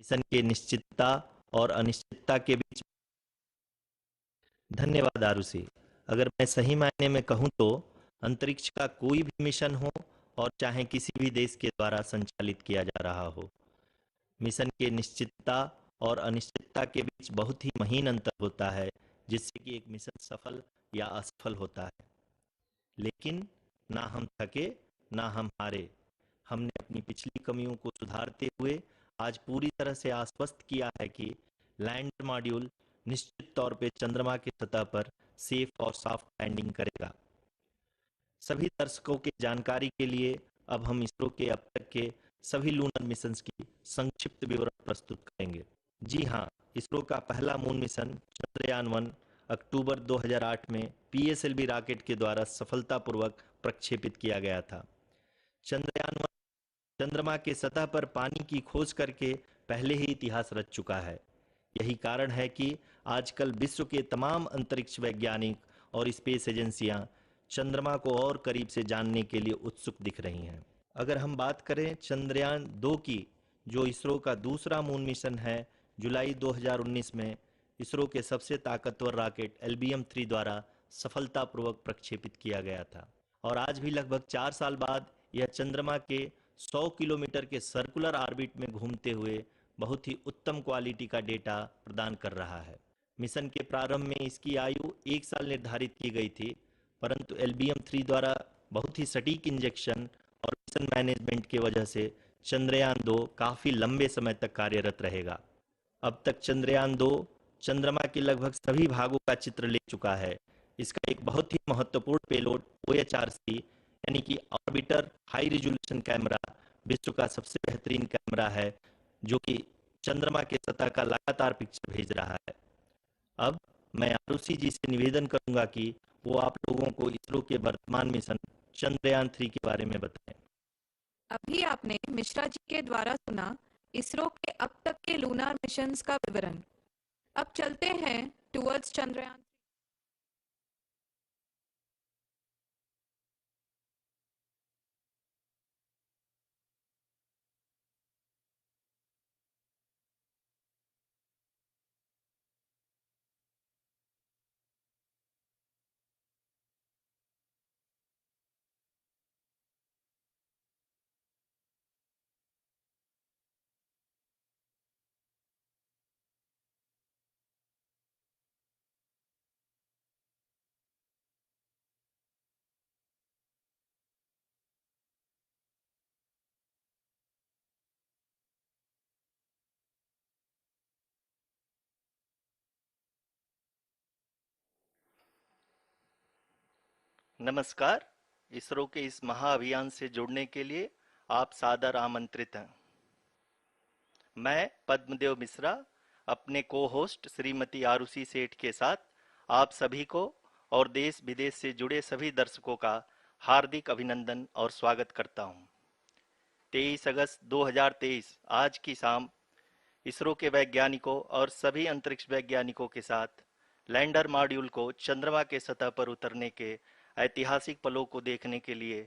Mission के निश्चितता और अनिश्चितता के बीच। धन्यवाद आरुषि। अगर मैं सही मायने में कहूँ तो अंतरिक्ष का कोई भी मिशन हो और चाहे किसी भी देश के द्वारा संचालित किया जा रहा हो, मिशन के निश्चितता और अनिश्चितता के बीच बहुत ही महीन अंतर होता है, जिससे कि एक मिशन सफल या असफल होता है। लेकिन ना हम थके, ना हम हारे। हमने अपनी पिछली कमियों को सुधारते हुए आज पूरी तरह से आश्वस्त किया है कि लैंडर मॉड्यूल निश्चित तौर पे चंद्रमा की सतह पर सेफ और सॉफ्ट लैंडिंग करेगा। सभी दर्शकों की जानकारी के लिए अब हम इसरो के अब तक के सभी लूनर मिशंस की संक्षिप्त विवरण प्रस्तुत करेंगे। जी हाँ, इसरो का पहला मून मिशन चंद्रयान 1 अक्टूबर 2008 में पीएसएलवी रॉकेट के द्वारा सफलतापूर्वक प्रक्षेपित किया गया था। चंद्रयान 1 चंद्रमा के सतह पर पानी की खोज करके पहले ही इतिहास रच चुका है। यही कारण है कि आजकल विश्व के तमाम अंतरिक्ष वैज्ञानिक और स्पेस एजेंसियां चंद्रमा को और करीब से जानने के लिए उत्सुक दिख रही हैं। अगर हम बात करें चंद्रयान 2 की, जो इसरो का दूसरा मून मिशन है, जुलाई 2019 में इसरो के सबसे ताकतवर रॉकेट LBM-3 द्वारा सफलतापूर्वक प्रक्षेपित किया गया था और आज भी लगभग 4 साल बाद यह चंद्रमा के 100 किलोमीटर के सर्कुलर ऑर्बिट में घूमते हुए बहुत ही उत्तम क्वालिटी का डेटा प्रदान कर रहा है। मिशन के प्रारंभ में इसकी आयु 1 साल निर्धारित की गई थी, परंतु LBM-3 द्वारा बहुत ही सटीक इंजेक्शन और मिशन मैनेजमेंट की वजह से चंद्रयान 2 काफ़ी लंबे समय तक कार्यरत रहेगा। अब तक चंद्रयान 2 चंद्रमा के लगभग सभी भागों का चित्र ले चुका है। इसका एक बहुत ही महत्वपूर्ण पेलोड OHRC यानी कि ऑर्बिटर हाई रिजोल्यूशन कैमरा विश्व का सबसे बेहतरीन कैमरा है, जो कि चंद्रमा के सतह का लगातार पिक्चर भेज रहा है। अब मैं आरुषि जी से निवेदन करूंगा कि वो आप लोगों को इसरो के वर्तमान मिशन चंद्रयान 3 के बारे में बताएं। अभी आपने मिश्रा जी के द्वारा सुना इसरो के अब तक के लूनार मिशंस का विवरण। अब चलते हैं टुवर्ड्स चंद्रयान। नमस्कार। इसरो के इस महाअभियान से जुड़ने के लिए आप सादर आमंत्रित हैं। मैं पद्मदेव मिश्रा अपने को होस्ट श्रीमती आरुषि सेठ के साथ आप सभी को और देश विदेश से जुड़े सभी दर्शकों का हार्दिक अभिनंदन और स्वागत करता हूं। 23 अगस्त 2023 आज की शाम इसरो के वैज्ञानिकों और सभी अंतरिक्ष वैज्ञानिकों के साथ लैंडर मॉड्यूल को चंद्रमा के सतह पर उतरने के ऐतिहासिक पलों को देखने के लिए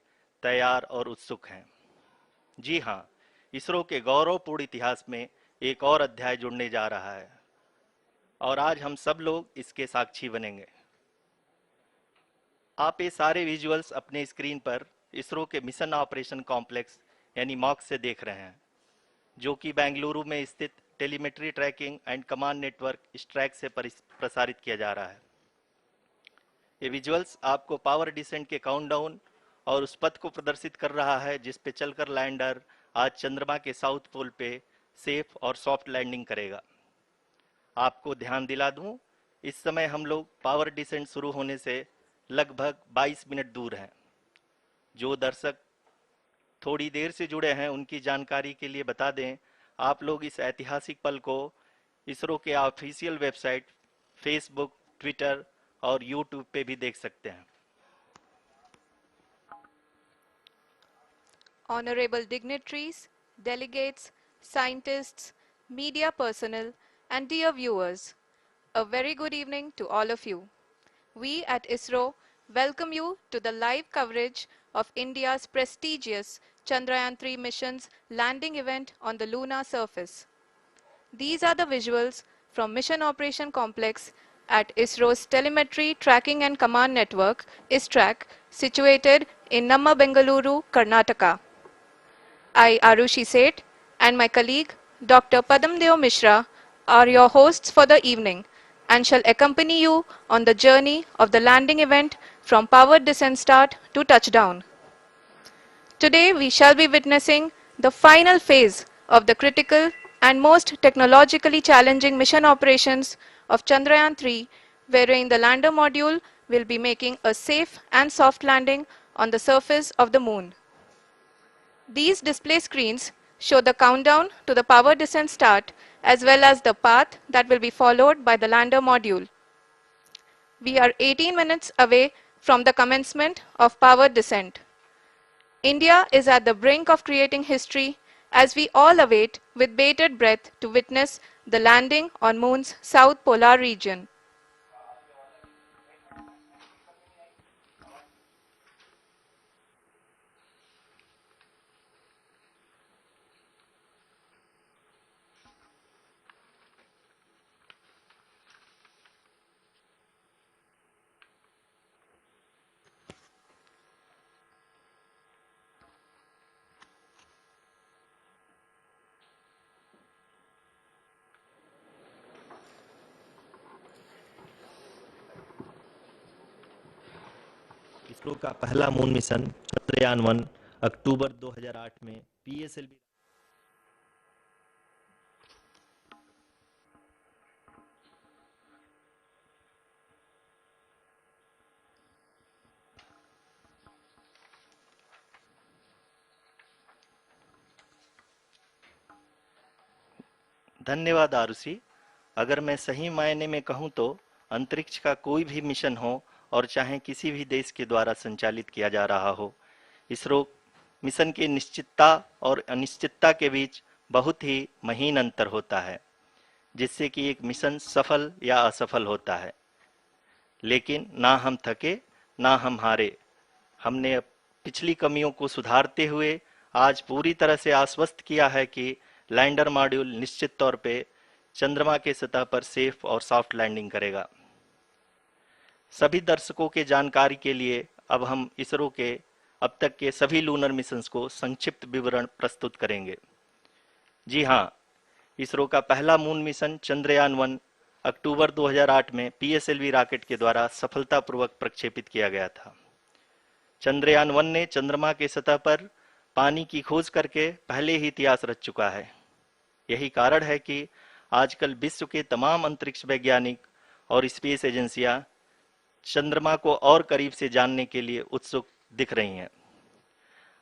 तैयार और उत्सुक हैं। जी हाँ, इसरो के गौरवपूर्ण इतिहास में एक और अध्याय जुड़ने जा रहा है और आज हम सब लोग इसके साक्षी बनेंगे। आप ये सारे विजुअल्स अपने स्क्रीन पर इसरो के मिशन ऑपरेशन कॉम्प्लेक्स यानी मॉक से देख रहे हैं, जो कि बेंगलुरु में स्थित telemetry tracking and command network ISTRAC से प्रसारित किया जा रहा है। ये विजुअल्स आपको पावर डिसेंट के काउंटडाउन और उस पथ को प्रदर्शित कर रहा है जिस पे चलकर लैंडर आज चंद्रमा के साउथ पोल पे सेफ और सॉफ्ट लैंडिंग करेगा। आपको ध्यान दिला दूं, इस समय हम लोग पावर डिसेंट शुरू होने से लगभग 22 मिनट दूर हैं। जो दर्शक थोड़ी देर से जुड़े हैं उनकी जानकारी के लिए बता दें, आप लोग इस ऐतिहासिक पल को इसरो के ऑफिशियल वेबसाइट, फेसबुक, ट्विटर और यूट्यूब पे भी देख सकते हैं। Honorable dignitaries, delegates, scientists, media personnel, and dear viewers, a very good evening to all of you. We at ISRO welcome you to the live coverage of India's prestigious Chandrayaan 3 mission's landing event on the lunar surface. These are the visuals from Mission Operation Complex at ISRO's Telemetry Tracking and Command Network, ISTRAC, situated in Namma, Bengaluru, Karnataka. I, Arushi Seth, and my colleague, Dr. Padamdeo Mishra, are your hosts for the evening and shall accompany you on the journey of the landing event from powered descent start to touchdown. Today, we shall be witnessing the final phase of the critical and most technologically challenging mission operations of Chandrayaan 3, wherein the lander module will be making a safe and soft landing on the surface of the moon. These display screens show the countdown to the power descent start as well as the path that will be followed by the lander module. We are 18 minutes away from the commencement of power descent. India is at the brink of creating history as we all await with bated breath to witness the landing on Moon's south polar region. ISRO का पहला moon mission Chandrayaan 1 अक्टूबर 2008 में PSLV धन्यवाद आरुषि। अगर मैं सही मायने में कहूं तो अंतरिक्ष का कोई भी मिशन हो और चाहे किसी भी देश के द्वारा संचालित किया जा रहा हो, इसरो मिशन की निश्चितता और अनिश्चितता के बीच बहुत ही महीन अंतर होता है, जिससे कि एक मिशन सफल या असफल होता है। लेकिन ना हम थके ना हम हारे। हमने पिछली कमियों को सुधारते हुए आज पूरी तरह से आश्वस्त किया है कि लैंडर मॉड्यूल निश्चित तौर पे चंद्रमा के सतह पर सेफ और सॉफ्ट लैंडिंग करेगा। सभी दर्शकों के जानकारी के लिए अब हम इसरो के अब तक के सभी लूनर मिशंस को संक्षिप्त विवरण प्रस्तुत करेंगे। जी हाँ, इसरो का पहला मून मिशन चंद्रयान 1 अक्टूबर 2008 में पीएसएलवी रॉकेट के द्वारा सफलतापूर्वक प्रक्षेपित किया गया था। चंद्रयान 1 ने चंद्रमा के सतह पर पानी की खोज करके पहले ही इतिहास रच चुका है। यही कारण है कि आजकल विश्व के तमाम अंतरिक्ष वैज्ञानिक और स्पेस एजेंसियां चंद्रमा को और करीब से जानने के लिए उत्सुक दिख रही हैं।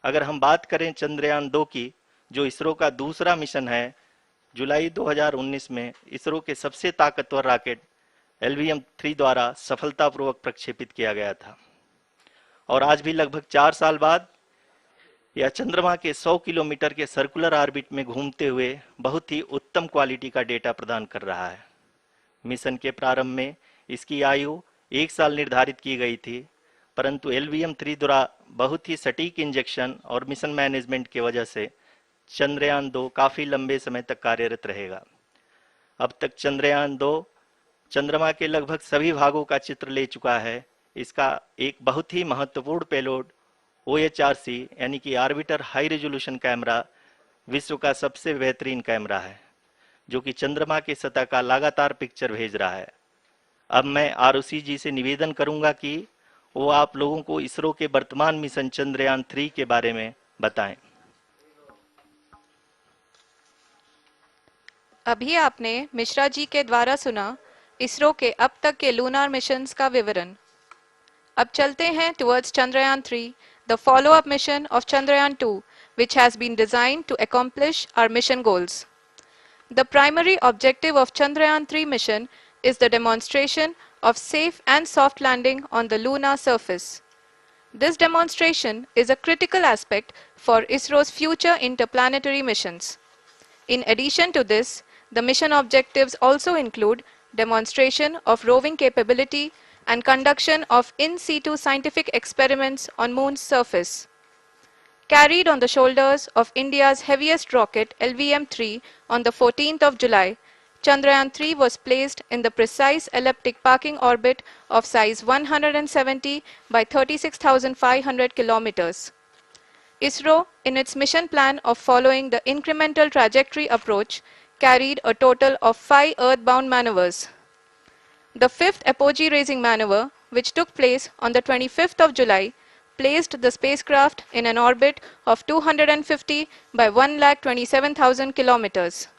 अगर हम बात करें चंद्रयान 2 की, जो इसरो का दूसरा मिशन है, जुलाई 2019 में इसरो के सबसे ताकतवर रॉकेट LVM-3 द्वारा सफलतापूर्वक प्रक्षेपित किया गया था और आज भी लगभग 4 साल बाद यह चंद्रमा के 100 किलोमीटर के सर्कुलर ऑर्बिट में घूमते हुए बहुत ही उत्तम क्वालिटी का डेटा प्रदान कर रहा है। मिशन के प्रारंभ में इसकी आयु 1 साल निर्धारित की गई थी, परंतु LVM-3 द्वारा बहुत ही सटीक इंजेक्शन और मिशन मैनेजमेंट की वजह से चंद्रयान 2 काफी लंबे समय तक कार्यरत रहेगा। अब तक चंद्रयान 2 चंद्रमा के लगभग सभी भागों का चित्र ले चुका है। इसका एक बहुत ही महत्वपूर्ण पेलोड OHRC यानी कि ऑर्बिटर हाई रेजोल्यूशन कैमरा विश्व का सबसे बेहतरीन कैमरा है, जो कि चंद्रमा के सतह का लगातार पिक्चर भेज रहा है। अब मैं आरुषि जी से निवेदन करूंगा कि वो आप लोगों को इसरो के वर्तमान मिशन चंद्रयान 3 के बारे में बताएं। अभी आपने मिश्रा जी के द्वारा सुना इसरो के अब तक के लूनार मिशंस का विवरण। अब चलते हैं towards Chandrayaan 3, the follow-up mission of Chandrayaan 2, which has been designed to accomplish our mission goals. The primary objective of Chandrayaan 3 mission is the demonstration of safe and soft landing on the lunar surface. This demonstration is a critical aspect for ISRO's future interplanetary missions. In addition to this, the mission objectives also include demonstration of roving capability and conduction of in situ scientific experiments on Moon's surface. Carried on the shoulders of India's heaviest rocket LVM-3 on the 14th of July, Chandrayaan-3 was placed in the precise elliptic parking orbit of size 170 by 36,500 kilometers. ISRO, in its mission plan of following the incremental trajectory approach, carried a total of 5 earthbound maneuvers. The fifth apogee raising maneuver, which took place on the 25th of July, placed the spacecraft in an orbit of 250 by 1,27,000 kilometers.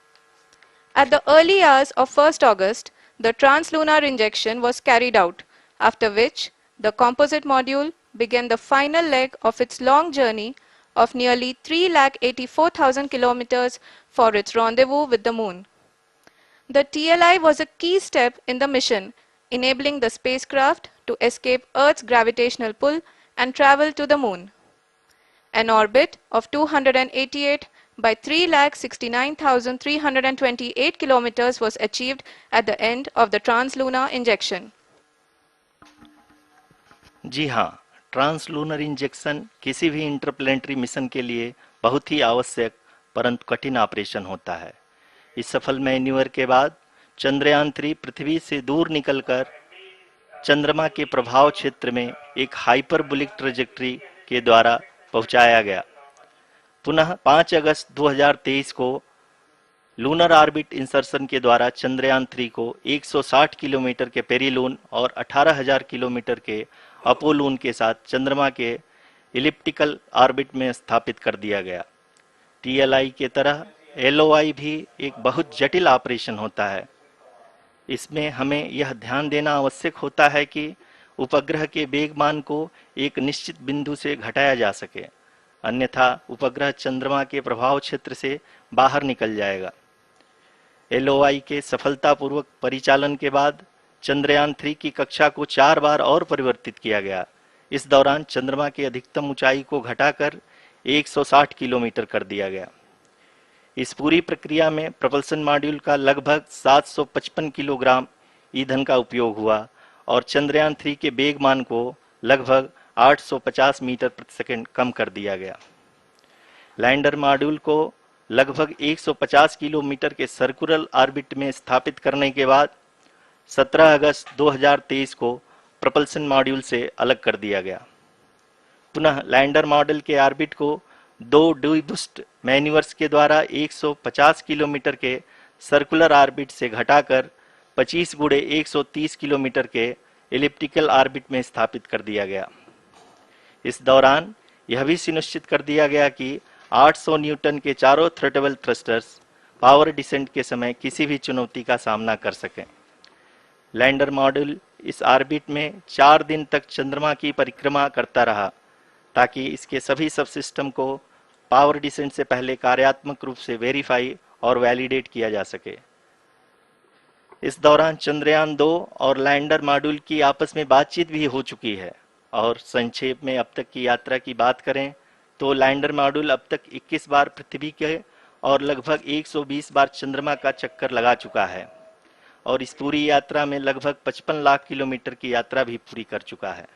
At the early hours of 1st August, the translunar injection was carried out, after which the composite module began the final leg of its long journey of nearly 3,84,000 kilometers for its rendezvous with the Moon. The TLI was a key step in the mission, enabling the spacecraft to escape Earth's gravitational pull and travel to the Moon. An orbit of 288 by 3,69,328 kilometers was achieved at the end of the translunar injection. जी हाँ, translunar injection किसी भी interplanetary mission के लिए बहुत ही आवश्यक परंतु कठिन operation होता है। इस सफल मैन्यूवर के बाद चंद्रयान-3 पृथ्वी से दूर निकलकर चंद्रमा के प्रभाव क्षेत्र में एक हाइपरबोलिक ट्रैजेक्टरी के द्वारा पहुंचाया गया। पुनः 5 अगस्त 2023 को लूनर ऑर्बिट इंसर्शन के द्वारा चंद्रयान-3 को 160 किलोमीटर के पेरीलून और 18,000 किलोमीटर के अपोलून के साथ चंद्रमा के इलिप्टिकल ऑर्बिट में स्थापित कर दिया गया। टीएलआई के तरह एलओआई भी एक बहुत जटिल ऑपरेशन होता है। इसमें हमें यह ध्यान देना आवश्यक होता है कि उपग्रह के वेगमान को एक निश्चित बिंदु से घटाया जा सके, अन्यथा उपग्रह चंद्रमा के प्रभाव क्षेत्र से बाहर निकल जाएगा। एलओआई के सफलतापूर्वक परिचालन के बाद चंद्रयान-3 की कक्षा को 4 बार और परिवर्तित किया गया। इस दौरान चंद्रमा की अधिकतम ऊंचाई को घटाकर 160 किलोमीटर कर दिया गया। इस पूरी प्रक्रिया में प्रपल्सन मॉड्यूल का लगभग 755 किलोग्राम ईंधन का उपयोग हुआ और चंद्रयान-3 के वेगमान को लगभग 850 मीटर प्रति सेकंड कम कर दिया गया। लैंडर मॉड्यूल को लगभग 150 किलोमीटर के सर्कुलर ऑर्बिट में स्थापित करने के बाद 17 अगस्त 2023 को प्रपल्सन मॉड्यूल से अलग कर दिया गया। पुनः लैंडर मॉड्यूल के ऑर्बिट को 2 डीबूस्ट मैन्यूवर्स के द्वारा 150 किलोमीटर के सर्कुलर ऑर्बिट से घटाकर 25 गुणे 130 किलोमीटर के एलिप्टिकल ऑर्बिट में स्थापित कर दिया गया। इस दौरान यह भी सुनिश्चित कर दिया गया कि 800 न्यूटन के चारों थ्रटेबल थ्रस्टर्स पावर डिसेंट के समय किसी भी चुनौती का सामना कर सकें। लैंडर मॉड्यूल इस ऑर्बिट में 4 दिन तक चंद्रमा की परिक्रमा करता रहा ताकि इसके सभी सबसिस्टम को पावर डिसेंट से पहले कार्यात्मक रूप से वेरीफाई और वैलिडेट किया जा सके। इस दौरान चंद्रयान-2 और लैंडर मॉड्यूल की आपस में बातचीत भी हो चुकी है। और संक्षेप में अब तक की यात्रा की बात करें तो लैंडर मॉड्यूल अब तक 21 बार पृथ्वी के और लगभग 120 बार चंद्रमा का चक्कर लगा चुका है और इस पूरी यात्रा में लगभग 55 लाख किलोमीटर की यात्रा भी पूरी कर चुका है।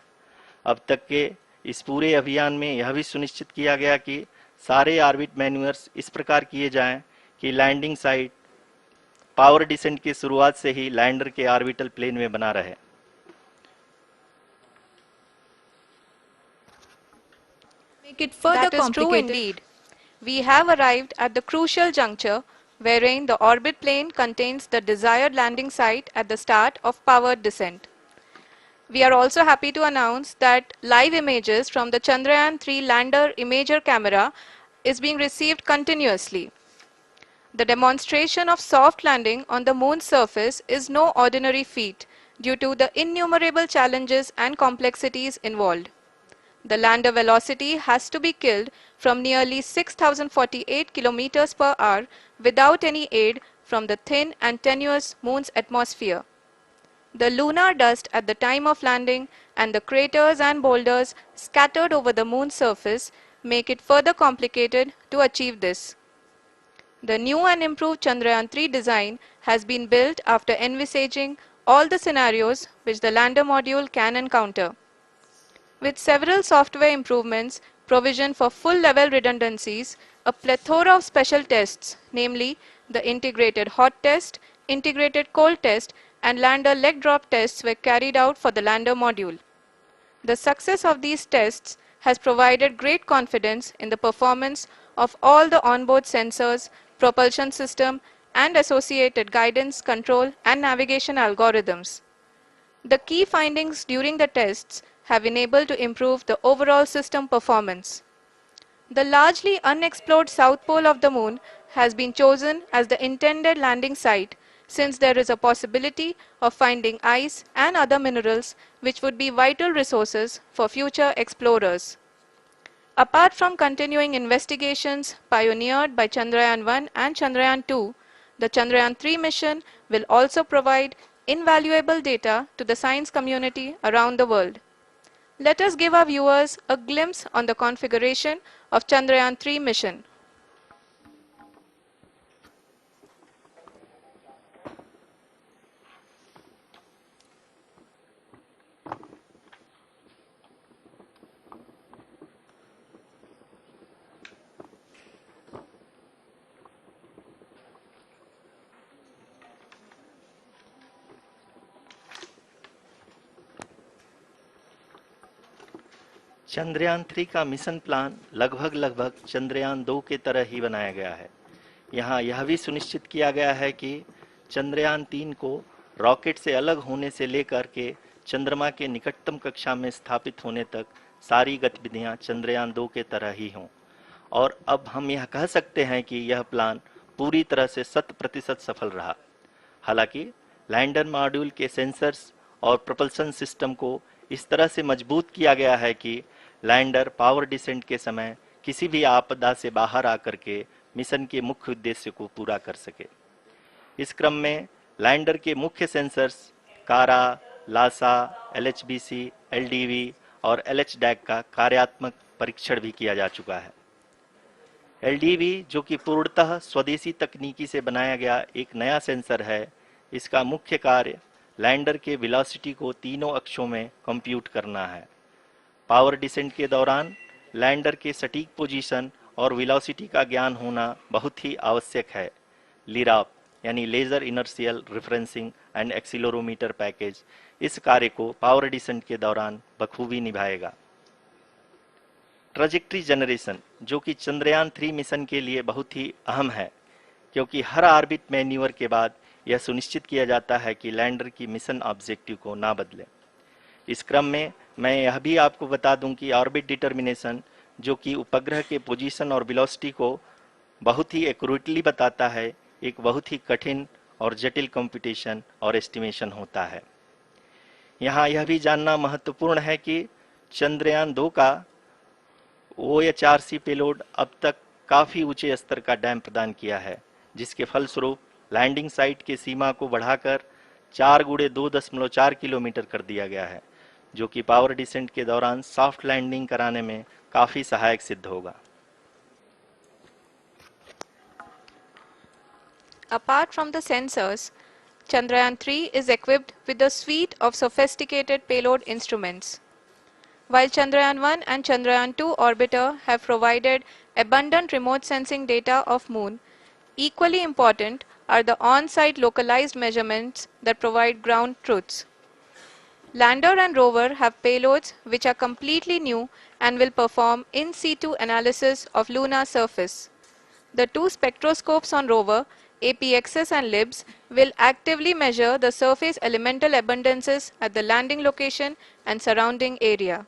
अब तक के इस पूरे अभियान में यह भी सुनिश्चित किया गया कि सारे ऑर्बिट मैन्यूवर्स इस प्रकार किए जाएं कि लैंडिंग साइट पावर डिसेंट की शुरुआत से ही लैंडर के ऑर्बिटल प्लेन में बना रहे। That is true indeed. We have arrived at the crucial juncture wherein the orbit plane contains the desired landing site at the start of powered descent. We are also happy to announce that live images from the Chandrayaan-3 lander imager camera is being received continuously. The demonstration of soft landing on the moon's surface is no ordinary feat due to the innumerable challenges and complexities involved. The lander velocity has to be killed from nearly 6,048 kilometers per hour without any aid from the thin and tenuous moon's atmosphere. The lunar dust at the time of landing and the craters and boulders scattered over the moon's surface make it further complicated to achieve this. The new and improved Chandrayaan-3 design has been built after envisaging all the scenarios which the lander module can encounter. With several software improvements, provision for full-level redundancies, a plethora of special tests, namely the integrated hot test, integrated cold test and lander leg drop tests were carried out for the lander module. The success of these tests has provided great confidence in the performance of all the onboard sensors, propulsion system, and associated guidance, control, and navigation algorithms. The key findings during the tests have enabled to improve the overall system performance. The largely unexplored south pole of the moon has been chosen as the intended landing site since there is a possibility of finding ice and other minerals which would be vital resources for future explorers. Apart from continuing investigations pioneered by Chandrayaan-1 and Chandrayaan-2, the Chandrayaan-3 mission will also provide invaluable data to the science community around the world. Let us give our viewers a glimpse on the configuration of Chandrayaan-3 mission. Chandrayaan 3 का mission plan लगभग चंद्रयान 2 के तरह ही बनाया गया है। यहाँ यह भी सुनिश्चित किया गया है कि चंद्रयान 3 को रॉकेट से अलग होने से लेकर के चंद्रमा के निकटतम कक्षा में स्थापित होने तक सारी गतिविधियां चंद्रयान 2 के तरह ही हों। और अब हम यह कह सकते हैं कि यह प्लान पूरी तरह से 100% सफल रहा। हालांकि लैंडर मॉड्यूल के सेंसर्स और प्रोपल्शन सिस्टम को इस तरह से मजबूत किया गया है कि लैंडर पावर डिसेंट के समय किसी भी आपदा से बाहर आकर के मिशन के मुख्य उद्देश्य को पूरा कर सके। इस क्रम में लैंडर के मुख्य सेंसर्स कारा, लासा, एलएचबीसी, एलडीवी और एलएचडैक का कार्यात्मक परीक्षण भी किया जा चुका है। एलडीवी, जो कि पूर्णतः स्वदेशी तकनीकी से बनाया गया एक नया सेंसर है, इसका मुख्य कार्य लैंडर के वेलोसिटी को तीनों अक्षों में कंप्यूट करना है। पावर डिसेंट के दौरान लैंडर के सटीक पोजीशन और वेलोसिटी का ज्ञान होना बहुत ही आवश्यक है। लिराप यानी laser inertial referencing and accelerometer package इस कार्य को पावर डिसेंट के दौरान बखूबी निभाएगा। ट्रैजेक्टरी जनरेशन, जो कि चंद्रयान 3 मिशन के लिए बहुत ही अहम है, क्योंकि हर ऑर्बिट मैन्यूवर के बाद यह सुनिश्चित किया जाता है कि लैंडर की मिशन ऑब्जेक्टिव को ना बदले। इस क्रम में मैं यह भी आपको बता दूं कि ऑर्बिट डिटर्मिनेशन, जो कि उपग्रह के पोजीशन और वेलोसिटी को बहुत ही एक्यूरेटली बताता है, एक बहुत ही कठिन और जटिल कंप्यूटेशन और एस्टिमेशन होता है। यहाँ यह भी जानना महत्वपूर्ण है कि चंद्रयान 2 का OHRC पेलोड अब तक काफ़ी ऊंचे स्तर का डैम प्रदान किया है, जिसके फलस्वरूप लैंडिंग साइट की सीमा को बढ़ाकर 4 × 2.4 किलोमीटर कर दिया गया है, जो कि पावर डिसेंट के दौरान सॉफ्ट लैंडिंग कराने में काफ़ी सहायक सिद्ध होगा। Apart from the sensors, Chandrayaan-3 is equipped with a suite of sophisticated payload instruments. While Chandrayaan-1 and Chandrayaan-2 orbiter have provided abundant remote sensing data of Moon, equally important are the on-site localized measurements that provide ground truths. Lander and rover have payloads which are completely new and will perform in situ analysis of lunar surface. The two spectroscopes on rover, APXS and LIBS, will actively measure the surface elemental abundances at the landing location and surrounding area.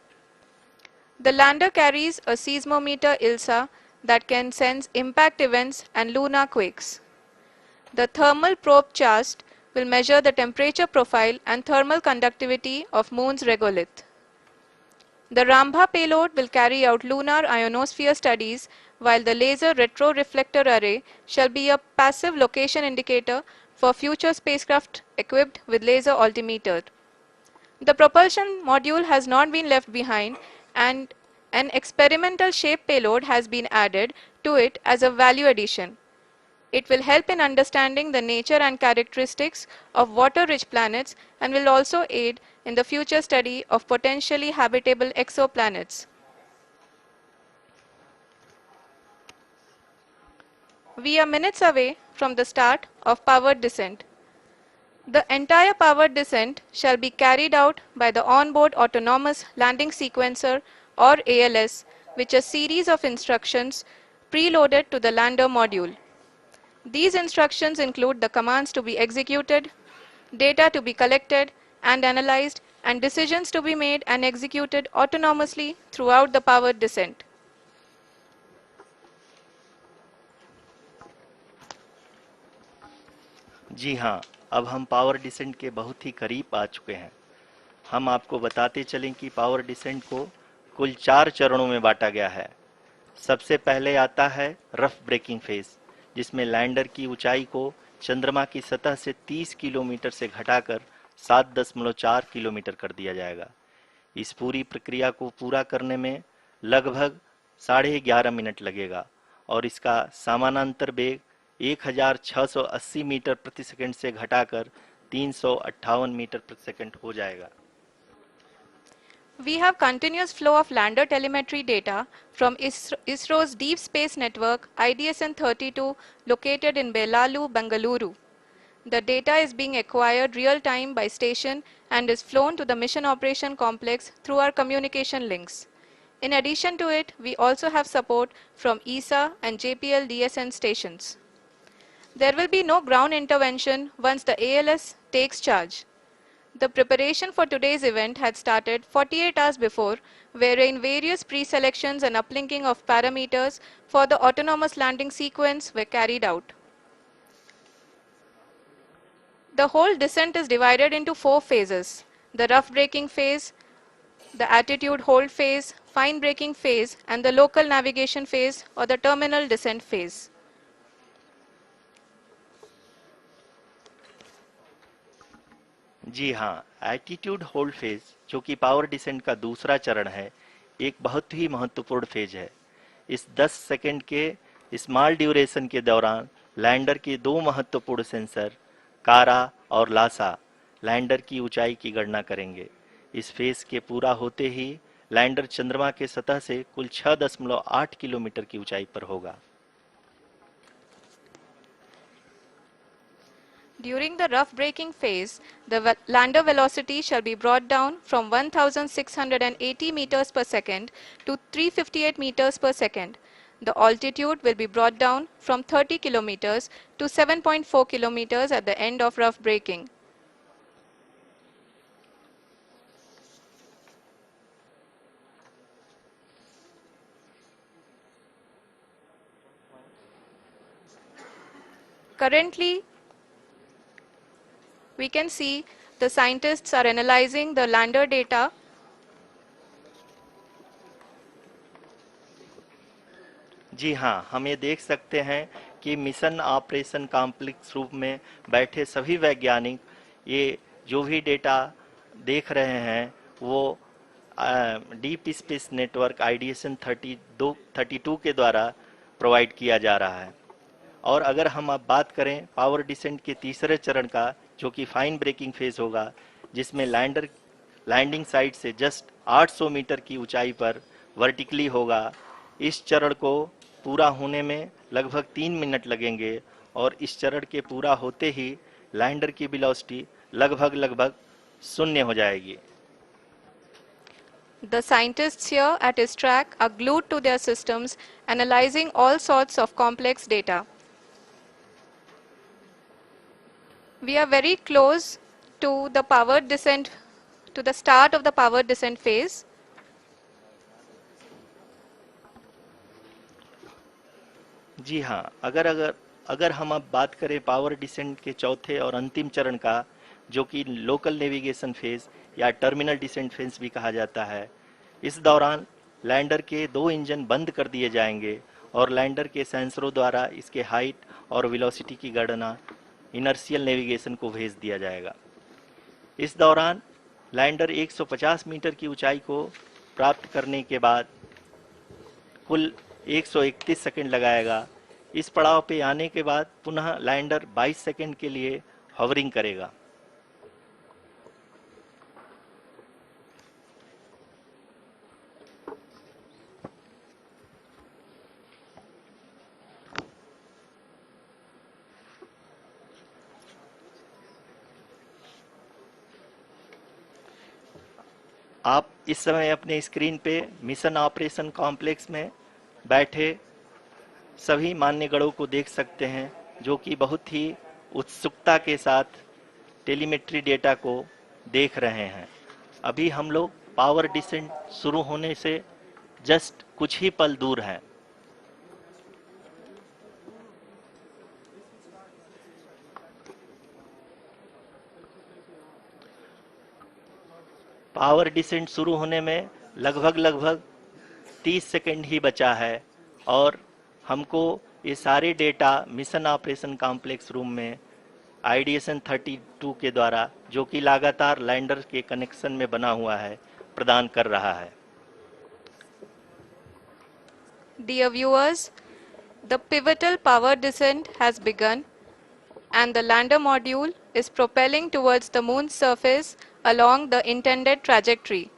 The lander carries a seismometer ILSA that can sense impact events and lunar quakes. The thermal probe CHAST will measure the temperature profile and thermal conductivity of Moon's regolith. The Rambha payload will carry out lunar ionosphere studies, while the laser retroreflector array shall be a passive location indicator for future spacecraft equipped with laser altimeter. The propulsion module has not been left behind, and an experimental shape payload has been added to it as a value addition. It will help in understanding the nature and characteristics of water-rich planets and will also aid in the future study of potentially habitable exoplanets. We are minutes away from the start of powered descent. The entire powered descent shall be carried out by the onboard autonomous landing sequencer or ALS, which is a series of instructions preloaded to the lander module. These instructions include the commands to be executed, data to be collected and analyzed, and decisions to be made and executed autonomously throughout the powered descent. जी हाँ, अब हम power descent के बहुत ही करीब आ चुके हैं। हम आपको बताते चलें कि पावर डिसेंट को कुल 4 चरणों में बांटा गया है। सबसे पहले आता है रफ ब्रेकिंग फेज, जिसमें लैंडर की ऊंचाई को चंद्रमा की सतह से 30 किलोमीटर से घटाकर 7.4 किलोमीटर कर दिया जाएगा। इस पूरी प्रक्रिया को पूरा करने में लगभग 11.5 मिनट लगेगा और इसका समानांतर वेग 1680 मीटर प्रति सेकंड से घटाकर 358 मीटर प्रति सेकंड हो जाएगा। We have continuous flow of lander telemetry data from ISRO's Deep Space Network IDSN-32 located in Belalu, Bengaluru. The data is being acquired real-time by station and is flown to the Mission Operation Complex through our communication links. In addition to it, we also have support from ESA and JPL DSN stations. There will be no ground intervention once the ALS takes charge. The preparation for today's event had started 48 hours before, wherein various pre-selections and uplinking of parameters for the autonomous landing sequence were carried out. The whole descent is divided into 4 phases: the rough braking phase, the attitude hold phase, fine braking phase, and the local navigation phase or the terminal descent phase. जी हाँ, attitude hold phase, जो कि power descent का दूसरा चरण है, एक बहुत ही महत्वपूर्ण फेज है। इस 10 सेकंड के स्मॉल ड्यूरेशन के दौरान लैंडर के दो महत्वपूर्ण सेंसर कारा और लासा लैंडर की ऊंचाई की गणना करेंगे। इस फेज के पूरा होते ही लैंडर चंद्रमा के सतह से कुल 6.8 किलोमीटर की ऊंचाई पर होगा। During the rough braking phase, the lander velocity shall be brought down from 1680 meters per second to 358 meters per second. The altitude will be brought down from 30 kilometers to 7.4 kilometers at the end of rough braking. Currently, we can see the scientists are analyzing the lander data. जी हाँ, हम ये देख सकते हैं कि mission operation complex रूप में बैठे सभी वैज्ञानिक ये जो भी डेटा देख रहे हैं वो डीप स्पेस नेटवर्क आईडीएसएन 32 के द्वारा प्रोवाइड किया जा रहा है। और अगर हम अब बात करें पावर डिसेंट के तीसरे चरण का, जो कि फाइन ब्रेकिंग फेज होगा, जिसमें लैंडर लैंडिंग साइट से जस्ट 800 मीटर की ऊंचाई पर वर्टिकली होगा। इस चरण को पूरा होने में लगभग 3 मिनट लगेंगे और इस चरण के पूरा होते ही लैंडर की वेलोसिटी लगभग शून्य हो जाएगी। The scientists here at ISTRAC are glued to their systems, analyzing all sorts of complex data. We are very close to the powered descent, to the start of the powered descent phase. जी हाँ, अगर अगर अगर हम अब बात करें power descent के चौथे और अंतिम चरण का, जो कि लोकल नेविगेशन फेज या टर्मिनल डिसेंट फेज भी कहा जाता है, इस दौरान लैंडर के दो इंजन बंद कर दिए जाएंगे और लैंडर के सेंसरों द्वारा इसके हाइट और वेलोसिटी की गणना इनर्शियल नेविगेशन को भेज दिया जाएगा। इस दौरान लैंडर 150 मीटर की ऊंचाई को प्राप्त करने के बाद कुल 131 सेकंड लगाएगा। इस पड़ाव पे आने के बाद पुनः लैंडर 22 सेकंड के लिए हवरिंग करेगा। आप इस समय अपने स्क्रीन पे मिशन ऑपरेशन कॉम्प्लेक्स में बैठे सभी मान्यगणों को देख सकते हैं, जो कि बहुत ही उत्सुकता के साथ टेलीमेट्री डेटा को देख रहे हैं। अभी हम लोग पावर डिसेंट शुरू होने से जस्ट कुछ ही पल दूर हैं। पावर डिसेंट शुरू होने में लगभग 30 सेकंड ही बचा है और हमको ये सारे data mission operation complex room में आईडीएसएन 32 के द्वारा, जो कि लगातार लैंडर के कनेक्शन में बना हुआ है, प्रदान कर रहा है। Dear viewers, the pivotal power descent has begun and the lander module is propelling towards the moon's surface along the intended trajectory.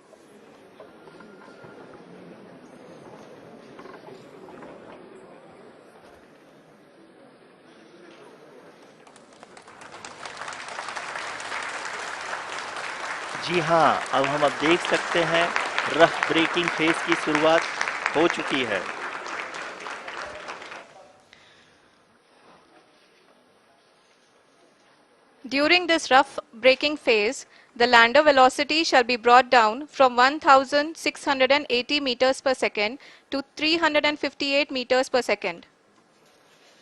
जी हाँ, अब देख सकते हैं रफ ब्रेकिंग फेज की शुरुआत हो चुकी है। During this rough braking phase, the lander velocity shall be brought down from 1680 meters per second to 358 meters per second.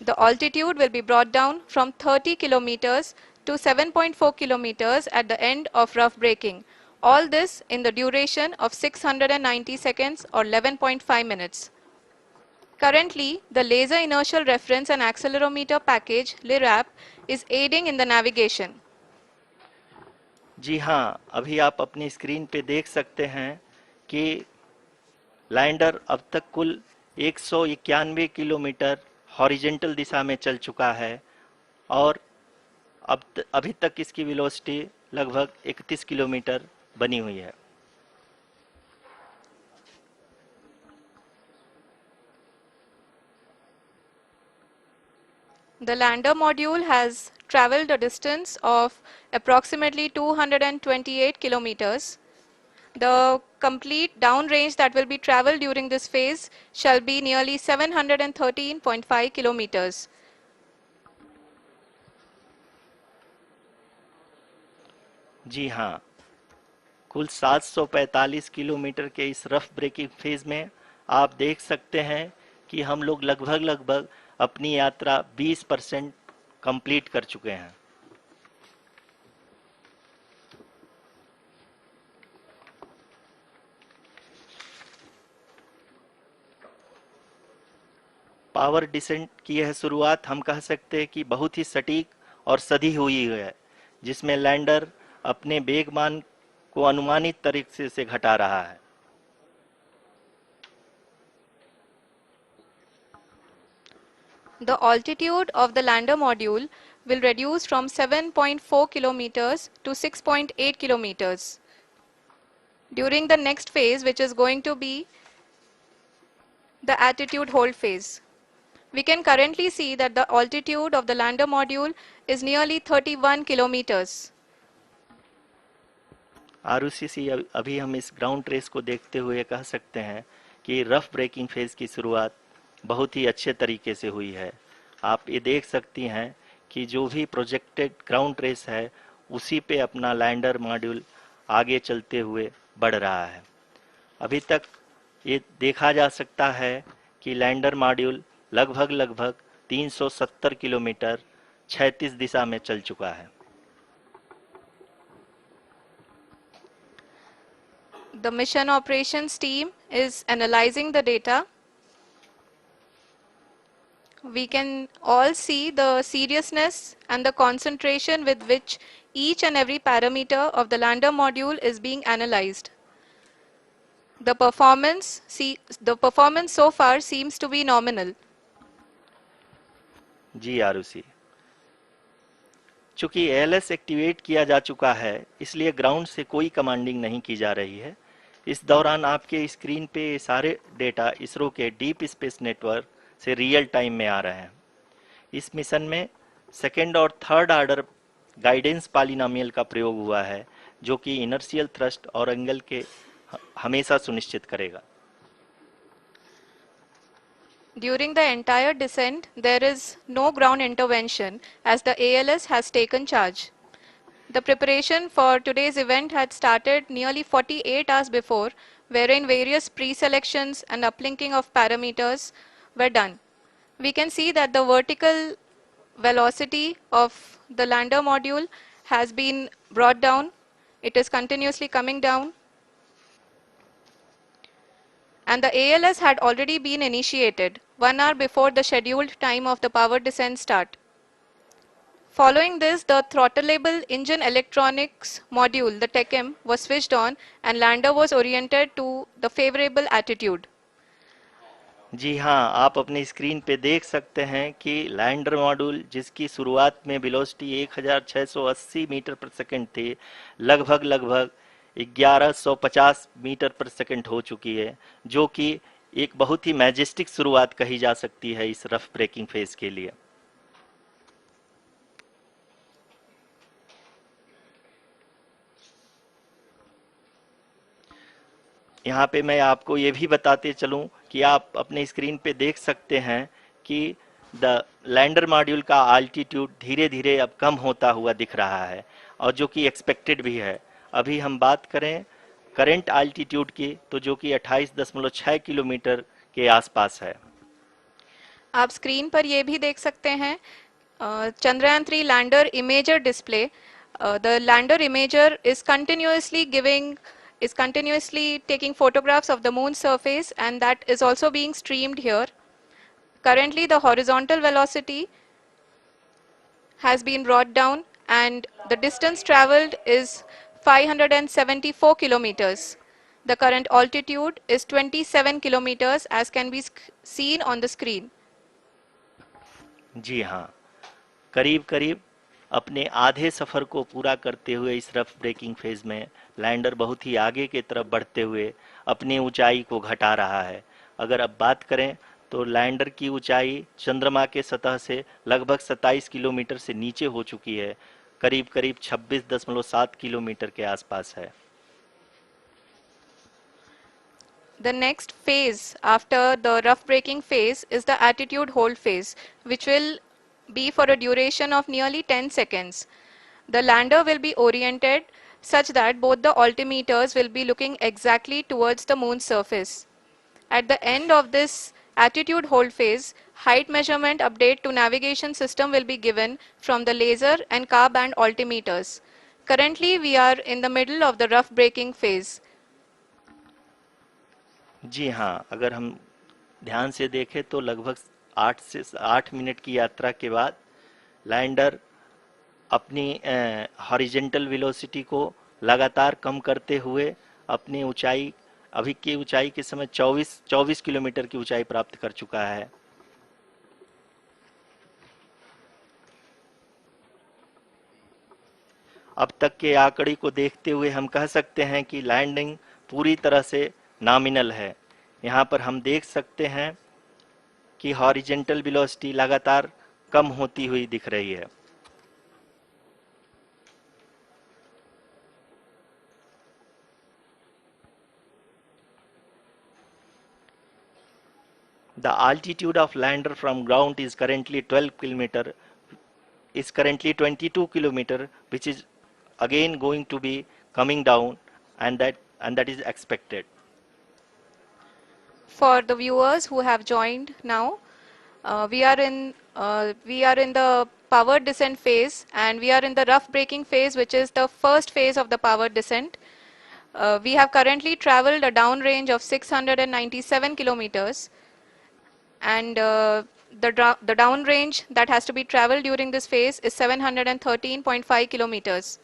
The altitude will be brought down from 30 kilometers to 7.4 kilometers at the end of rough braking. All this in the duration of 690 seconds or 11.5 minutes. Currently, the Laser Inertial Reference and Accelerometer package (LIRAP) is aiding in the navigation. जी हाँ, अभी आप अपनी screen पे देख सकते हैं कि lander अब तक कुल 191 किलोमीटर हॉरिजेंटल दिशा में चल चुका है और अभी तक इसकी वेलोसिटी लगभग 31 किलोमीटर बनी हुई है। The lander module has traveled a distance of approximately 228 kilometers. The complete downrange that will be traveled during this phase shall be nearly 713.5 kilometers. जी हाँ, कुल 745 किलोमीटर के इस रफ ब्रेकिंग फेज में आप देख सकते हैं कि हम लोग लगभग अपनी यात्रा 20% कंप्लीट कर चुके हैं। पावर डिसेंट की यह शुरुआत हम कह सकते हैं कि बहुत ही सटीक और सधी हुई है, जिसमें लैंडर अपने वेगमान को अनुमानित तरीके से घटा रहा है। The altitude of the lander module will reduce from 7.4 kilometers to 6.8 kilometers. During the next phase, which is going to be the attitude hold phase. We can currently see that the altitude of the lander module is nearly 31 kilometers. Arushi, अभी हम इस ground trace को देखते हुए कह सकते हैं कि रफ ब्रेकिंग फेज की शुरुआत बहुत ही अच्छे तरीके से हुई है। आप ये देख सकती हैं कि जो भी प्रोजेक्टेड ग्राउंड ट्रेस है, उसी पे अपना लैंडर मॉड्यूल आगे चलते हुए बढ़ रहा है। अभी तक ये देखा जा सकता है कि लैंडर मॉड्यूल लगभग 370 किलोमीटर क्षैतिज दिशा में चल चुका है। The mission operations team is analyzing the data. We can all see the seriousness and the concentration with which each and every parameter of the lander module is being analyzed. The performance so far seems to be nominal. जी आरुषि, चूंकि ALS activate किया जा चुका है, इसलिए ground से कोई commanding नहीं की जा रही है। इस दौरान आपके स्क्रीन पे सारे डेटा इसरो के डीप स्पेस नेटवर्क से रियल टाइम में आ रहे हैं। इस मिशन में सेकेंड और थर्ड ऑर्डर गाइडेंस पॉलिनोमियल का प्रयोग हुआ है, जो कि इनर्शियल थ्रस्ट और एंगल के हमेशा सुनिश्चित करेगा। During the entire descent, there is no ground intervention as the ALS has taken charge. The preparation for today's event had started nearly 48 hours before, wherein various pre-selections and uplinking of parameters were done. We can see that the vertical velocity of the lander module has been brought down. It is continuously coming down. And the ALS had already been initiated 1 hour before the scheduled time of the power descent start. Following this, the throttleable engine electronics module, the TECM, was switched on and lander was oriented to the favorable attitude. जी हाँ, आप अपनी screen पे देख सकते हैं कि lander module जिसकी शुरुआत में वेलोसिटी 1680 मीटर पर सेकंड थी, लगभग 1150 मीटर पर सेकंड हो चुकी है, जो कि एक बहुत ही मैजेस्टिक शुरुआत कही जा सकती है इस रफ ब्रेकिंग फेज के लिए। यहाँ पे मैं आपको ये भी बताते चलूं कि आप अपने स्क्रीन पे देख सकते हैं कि द लैंडर मॉड्यूल का आल्टीट्यूड धीरे धीरे अब कम होता हुआ दिख रहा है, और जो कि एक्सपेक्टेड भी है। अभी हम बात करें करंट आल्टीट्यूड की, तो जो कि 28.6 किलोमीटर के आसपास है। आप स्क्रीन पर ये भी देख सकते हैं Chandrayaan 3 lander imager display. The lander imager is continuously taking photographs of the moon surface, and that is also being streamed here. Currently the horizontal velocity has been brought down and the distance traveled is 574 kilometers. The current altitude is 27 kilometers as can be seen on the screen. जी हाँ, करीब करीब अपने आधे सफ़र को पूरा करते हुए इस रफ ब्रेकिंग फेज में लैंडर बहुत ही आगे की तरफ बढ़ते हुए अपनी ऊंचाई को घटा रहा है। अगर अब बात करें तो लैंडर की ऊंचाई चंद्रमा के सतह से लगभग 27 किलोमीटर से नीचे हो चुकी है, करीब करीब 26.7 किलोमीटर के आसपास है। The next phase after the rough braking phase is the attitude hold phase, which will be for a duration of nearly 10 seconds. The lander will be oriented such that both the altimeters will be looking exactly towards the moon's surface. At the end of this attitude hold phase, height measurement update to navigation system will be given from the laser and car band altimeters. Currently, we are in the middle of the rough braking phase. जी हाँ, अगर हम ध्यान से देखें तो लगभग 8 minute की यात्रा के बाद लैंडर अपनी हॉरिजेंटल वेलोसिटी को लगातार कम करते हुए अपनी ऊंचाई, अभी की ऊंचाई के समय 24 किलोमीटर की ऊंचाई प्राप्त कर चुका है। अब तक के आंकड़े को देखते हुए हम कह सकते हैं कि लैंडिंग पूरी तरह से नॉमिनल है। यहाँ पर हम देख सकते हैं कि हॉरिजेंटल वेलोसिटी लगातार कम होती हुई दिख रही है। The altitude of lander from ground is currently 22 kilometer, which is again going to be coming down, and that is expected. For the viewers who have joined now, we are in the power descent phase, and we are in the rough braking phase, which is the first phase of the power descent. We have currently traveled a downrange of 697 kilometers, and the downrange that has to be traveled during this phase is 713.5 kilometers.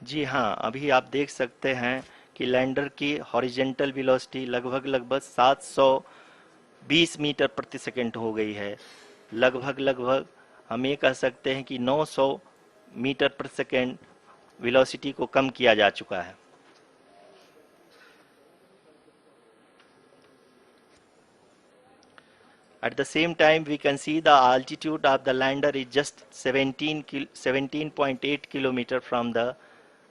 जी हाँ, अभी आप देख सकते हैं कि lander की horizontal velocity लगभग 720 metre प्रति सेकंड हो गई है। लगभग हम ये कह सकते हैं कि 900 मीटर प्रति सेकंड वेलोसिटी को कम किया जा चुका है। At the same time, we can see the altitude of the lander is just 17.8 kilometer from the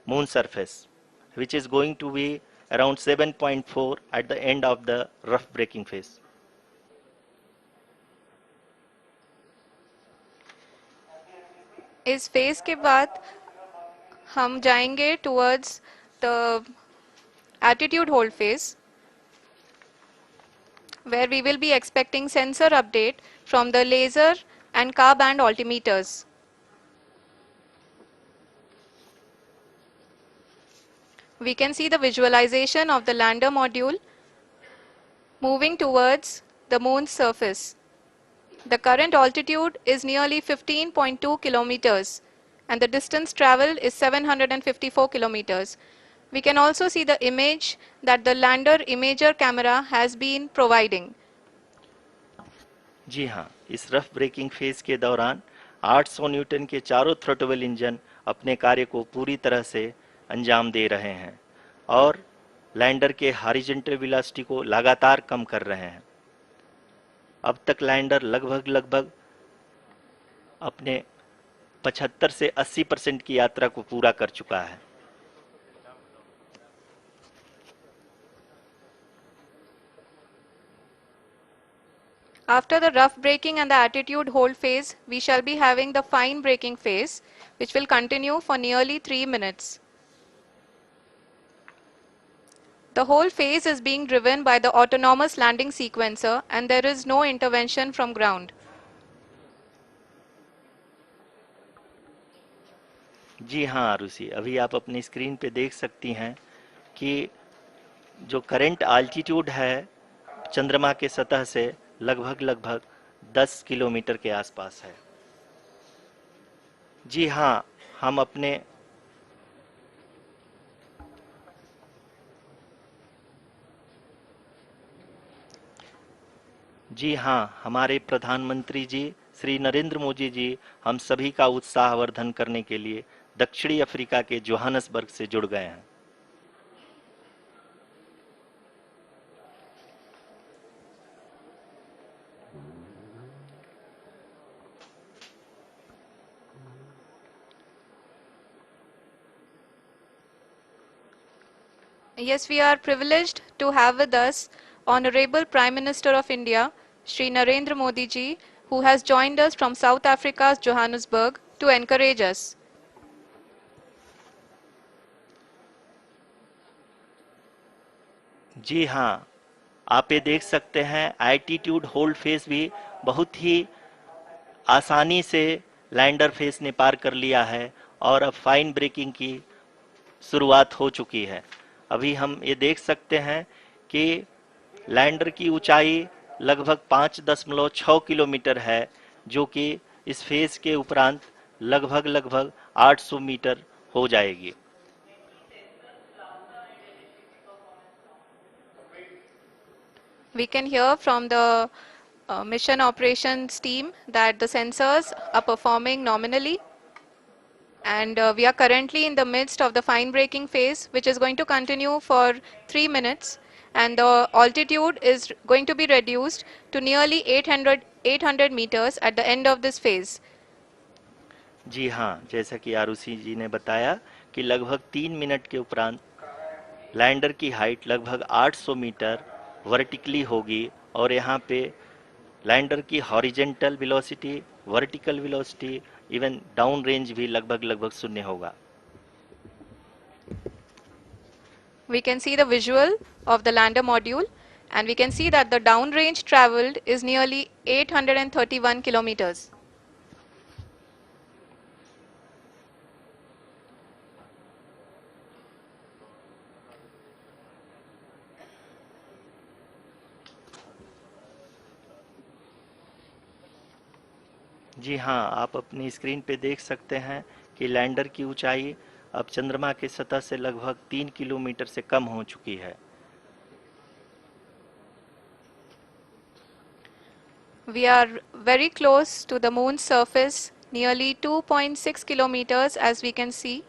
moon surface, which is going to be around 7.4 at the end of the rough braking phase. इस phase के बाद हम जाएंगे towards the attitude hold phase, where we will be expecting sensor update from the laser and car band altimeters. We can see the visualization of the lander module moving towards the moon's surface. The current altitude is nearly 15.2 kilometers and the distance traveled is 754 kilometers. We can also see the image that the lander imager camera has been providing. जी हाँ, इस rough breaking phase के दौरान 800 Newton के चारों throttle engine अपने कार्य को पूरी तरह से अंजाम दे रहे हैं और लैंडर के हॉरिजॉन्टल वेलोसिटी को लगातार कम कर रहे हैं। अब तक लैंडर लगभग अपने 75 से 80% की यात्रा को पूरा कर चुका है। After the rough braking and the attitude hold phase, we shall be having the fine braking phase, which will continue for nearly 3 minutes. The whole phase is being driven by the autonomous landing sequencer and there is no intervention from ground. जी हाँ आरुषि, अभी आप अपनी screen पे देख सकती हैं कि जो करंट आल्टीट्यूड है चंद्रमा के सतह से लगभग 10 किलोमीटर के आसपास है। जी हाँ, हम अपने जी हाँ, हमारे प्रधानमंत्री जी श्री नरेंद्र मोदी जी हम सभी का उत्साहवर्धन करने के लिए दक्षिणी अफ्रीका के जोहानसबर्ग से जुड़ गए हैं। Yes, we are privileged to have with us Honorable Prime Minister of India, Shri Narendra Modi ji, who has joined us from South Africa's Johannesburg to encourage us. जी हाँ, आप ये देख सकते हैं एल्टीट्यूड होल्ड फेस भी बहुत ही आसानी से लैंडर फेस ने पार कर लिया है और अब फाइन ब्रेकिंग की शुरुआत हो चुकी है। अभी हम ये देख सकते हैं कि लैंडर की ऊंचाई लगभग 5.6 किलोमीटर है, जो कि इस फेज के उपरांत लगभग 800 मीटर हो जाएगी। We can hear from the mission operations team that the sensors are performing nominally, and we are currently in the midst of the fine braking phase, which is going to continue for 3 minutes, and the altitude is going to be reduced to nearly 800 meters at the end of this phase. जी हाँ, जैसा कि आरुषि जी ने बताया कि लगभग 3 minute के उपरांत lander की हाइट लगभग 800 मीटर वर्टिकली होगी और यहाँ पे लैंडर की horizontal velocity, vertical velocity, even down range भी लगभग शून्य होगा। We can see the visual of the lander module, and we can see that the downrange traveled is nearly 831 kilometers. जी हाँ, आप अपनी स्क्रीन पे देख सकते हैं कि लैंडर की ऊंचाई अब चंद्रमा की सतह से लगभग 3 किलोमीटर से कम हो चुकी है। We are very close to the moon's surface, nearly 2.6 kilometers as we can see.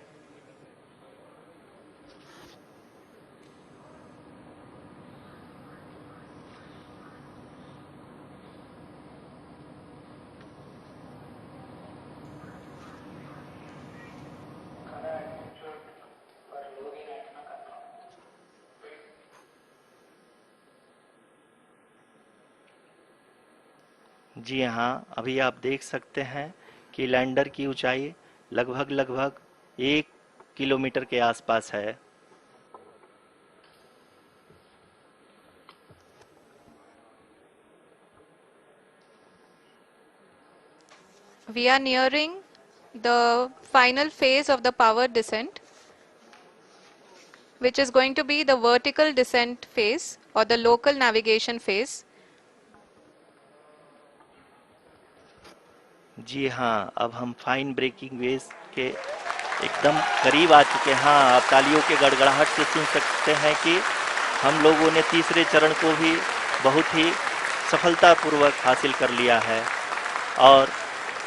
जी हाँ, अभी आप देख सकते हैं कि लैंडर की ऊंचाई लगभग लगभग 1 किलोमीटर के आसपास है। We are nearing the final phase of the power descent, which is going to be the vertical descent phase or the local navigation phase. जी हाँ, अब हम फाइन ब्रेकिंग वेव्स के एकदम करीब आ चुके हैं। हाँ, आप तालियों के गड़गड़ाहट से सुन सकते हैं कि हम लोगों ने तीसरे चरण को भी बहुत ही सफलतापूर्वक हासिल कर लिया है और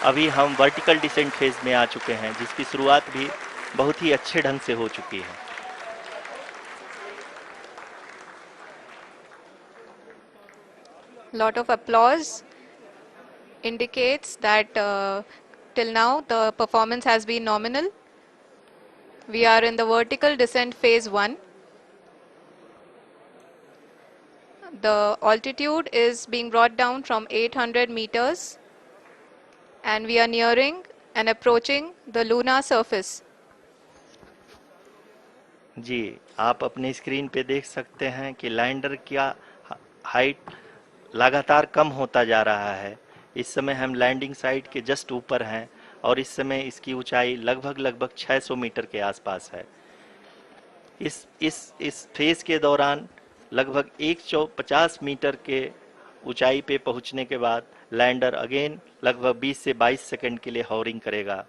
अभी हम वर्टिकल डिसेंट फेज में आ चुके हैं, जिसकी शुरुआत भी बहुत ही अच्छे ढंग से हो चुकी है। Lot of applause indicates that till now the performance has been nominal. We are in the vertical descent phase 1. The altitude is being brought down from 800 meters and we are nearing and approaching the lunar surface. जी, आप अपनी screen पे देख सकते हैं कि lander का height लगातार कम होता जा रहा है। इस समय हम लैंडिंग साइट के जस्ट ऊपर हैं और इस समय इसकी ऊंचाई लगभग लगभग 600 मीटर के आसपास है। इस फेज के दौरान लगभग 150 मीटर के ऊंचाई पे पहुंचने के बाद लैंडर अगेन लगभग 20 से 22 सेकंड के लिए हॉवरिंग करेगा।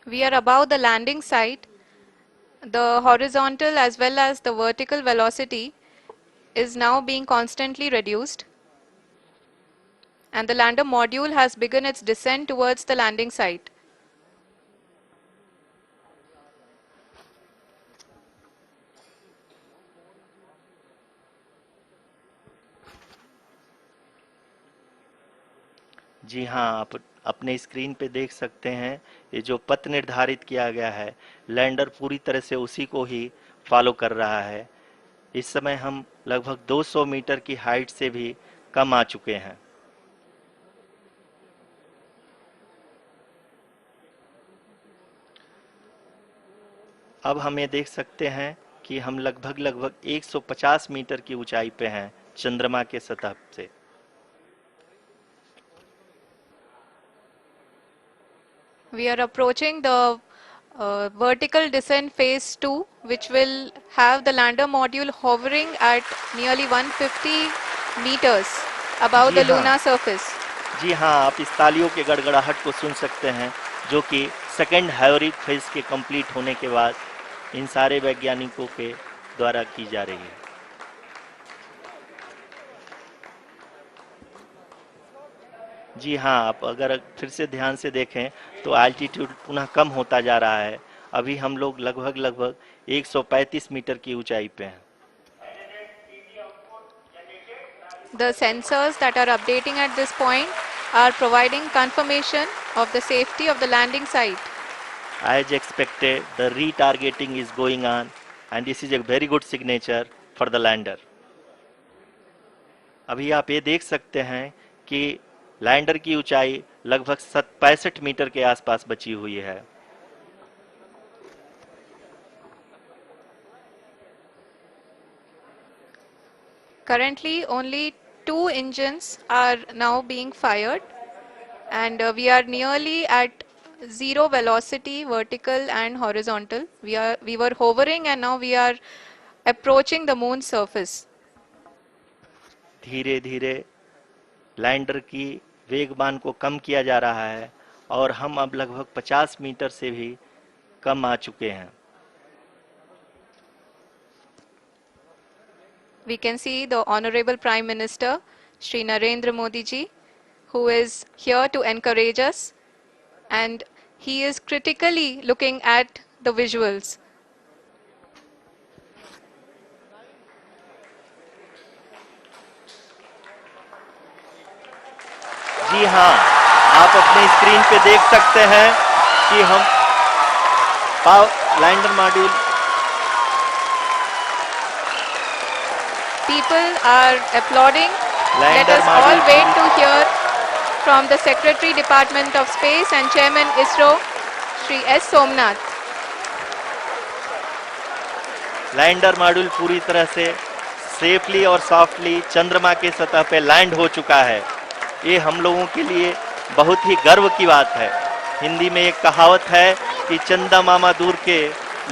We are above the landing site. The horizontal as well as the vertical velocity is now being constantly reduced. And the lander module has begun its descent towards the landing site. जी हाँ, आप अपने screen पे देख सकते हैं ये जो पथ निर्धारित किया गया है, लैंडर पूरी तरह से उसी को ही फॉलो कर रहा है। इस समय हम लगभग 200 मीटर की हाइट से भी कम आ चुके हैं। अब हम ये देख सकते हैं कि हम लगभग लगभग 150 मीटर की ऊंचाई पे हैं चंद्रमा के सतह से। We are approaching the vertical descent phase 2, which will have the lander module hovering at nearly 150 meters above ji the हाँ, lunar surface. जी हाँ, आप इस तालियों के गड़गड़ाहट को सुन सकते हैं, जो कि सेकेंड हाइवरिक फेज के कंप्लीट होने के बाद इन सारे वैज्ञानिकों के द्वारा की जा रही है। जी हाँ, आप अगर फिर से ध्यान से देखें तो एल्टीट्यूड पुनः कम होता जा रहा है। अभी हम लोग लगभग लगभग 135 मीटर की ऊंचाई पे हैं। The sensors that are updating at this point are providing confirmation of the safety of the landing site. As expected, the retargeting is going on and this is a very good signature for the lander. अभी आप ये देख सकते हैं कि lander की ऊंचाई लगभग 65 मीटर के आसपास बची हुई है। Currently, only 2 engines are now being fired, and we are nearly at zero velocity, vertical and horizontal. We were hovering, and now we are approaching the moon's surface. धीरे धीरे लैंडर की वेगमान को कम किया जा रहा है और हम अब लगभग 50 मीटर से भी कम आ चुके हैं। We can see the Honorable Prime Minister, Shri Narendra Modi ji, who is here to encourage us, and he is critically looking at the visuals. जी हाँ, आप अपने स्क्रीन पे देख सकते हैं कि हम lander module people are applauding. Let Lander us all module wait to hear from the Secretary, Department of Space and Chairman ISRO, Shri S. Somnath. Lander module पूरी तरह से सेफली और सॉफ्टली चंद्रमा के सतह पे लैंड हो चुका है। ये हम लोगों के लिए बहुत ही गर्व की बात है। हिंदी में एक कहावत है कि चंदा मामा दूर के,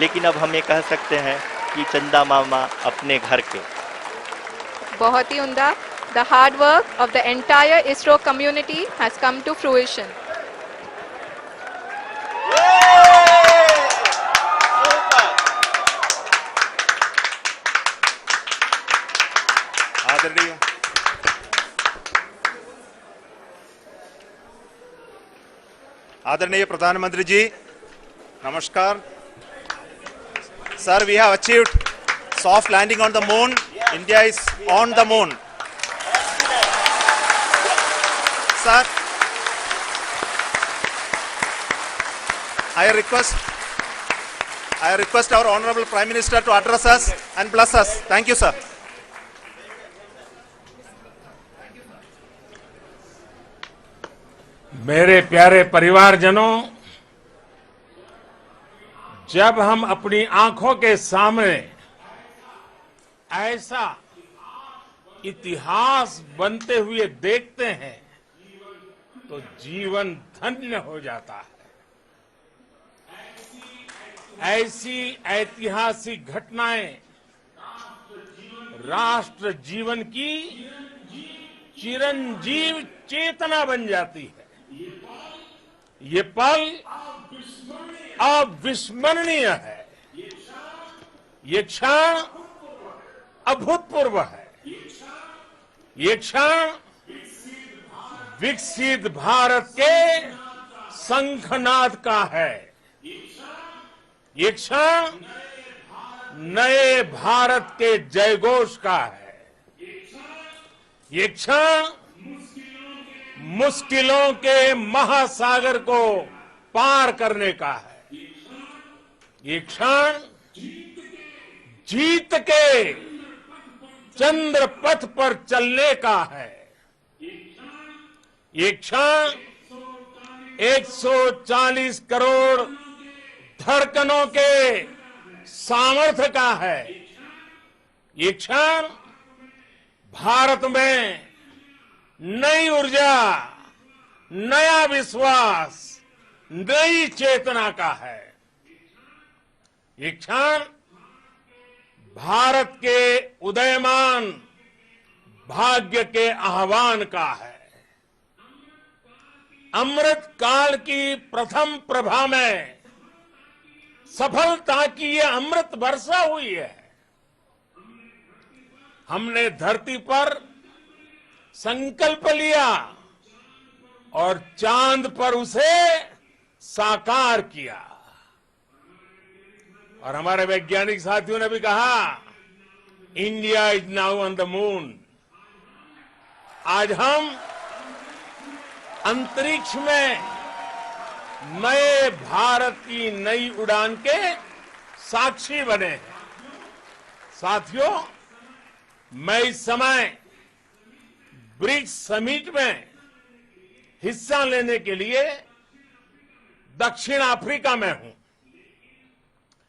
लेकिन अब हम ये कह सकते हैं कि चंदा मामा अपने घर के। बहुत ही उम्दा। The hard work of the entire ISRO community has come to fruition. आदरणीय आदरणीय प्रधानमंत्री जी, नमस्कार। Sir, we have achieved soft landing on the moon. India is on the moon. Sir, I request our Honorable Prime Minister to address us and bless us. Thank you, sir. मेरे प्यारे परिवारजनों, जब हम अपनी आंखों के सामने ऐसा इतिहास बनते हुए देखते हैं तो जीवन धन्य हो जाता है। ऐसी ऐतिहासिक घटनाएं राष्ट्र जीवन की चिरंजीव चेतना बन जाती है। ये पल अविस्मरणीय है। ये क्षण अभूतपूर्व है। ये क्षण विकसित भारत के शंखनाद का है। ये क्षण नए भारत के जयघोष का है। ये क्षण मुश्किलों के महासागर को पार करने का है। ये क्षण जीत के चंद्र पथ पर चलने का है। ये क्षण 140 करोड़ धड़कनों के सामर्थ्य का है। ये क्षण भारत में नई ऊर्जा, नया विश्वास, नई चेतना का है। ये क्षण भारत के उदयमान भाग्य के आह्वान का है। अमृत काल की प्रथम प्रभा में सफलता की ये अमृत वर्षा हुई है। हमने धरती पर संकल्प लिया और चांद पर उसे साकार किया। और हमारे वैज्ञानिक साथियों ने भी कहा, India is now on the moon. आज हम अंतरिक्ष में नए भारत की नई उड़ान के साक्षी बने हैं। साथियों, मैं इस समय ब्रिक्स समिट में हिस्सा लेने के लिए दक्षिण अफ्रीका में हूं,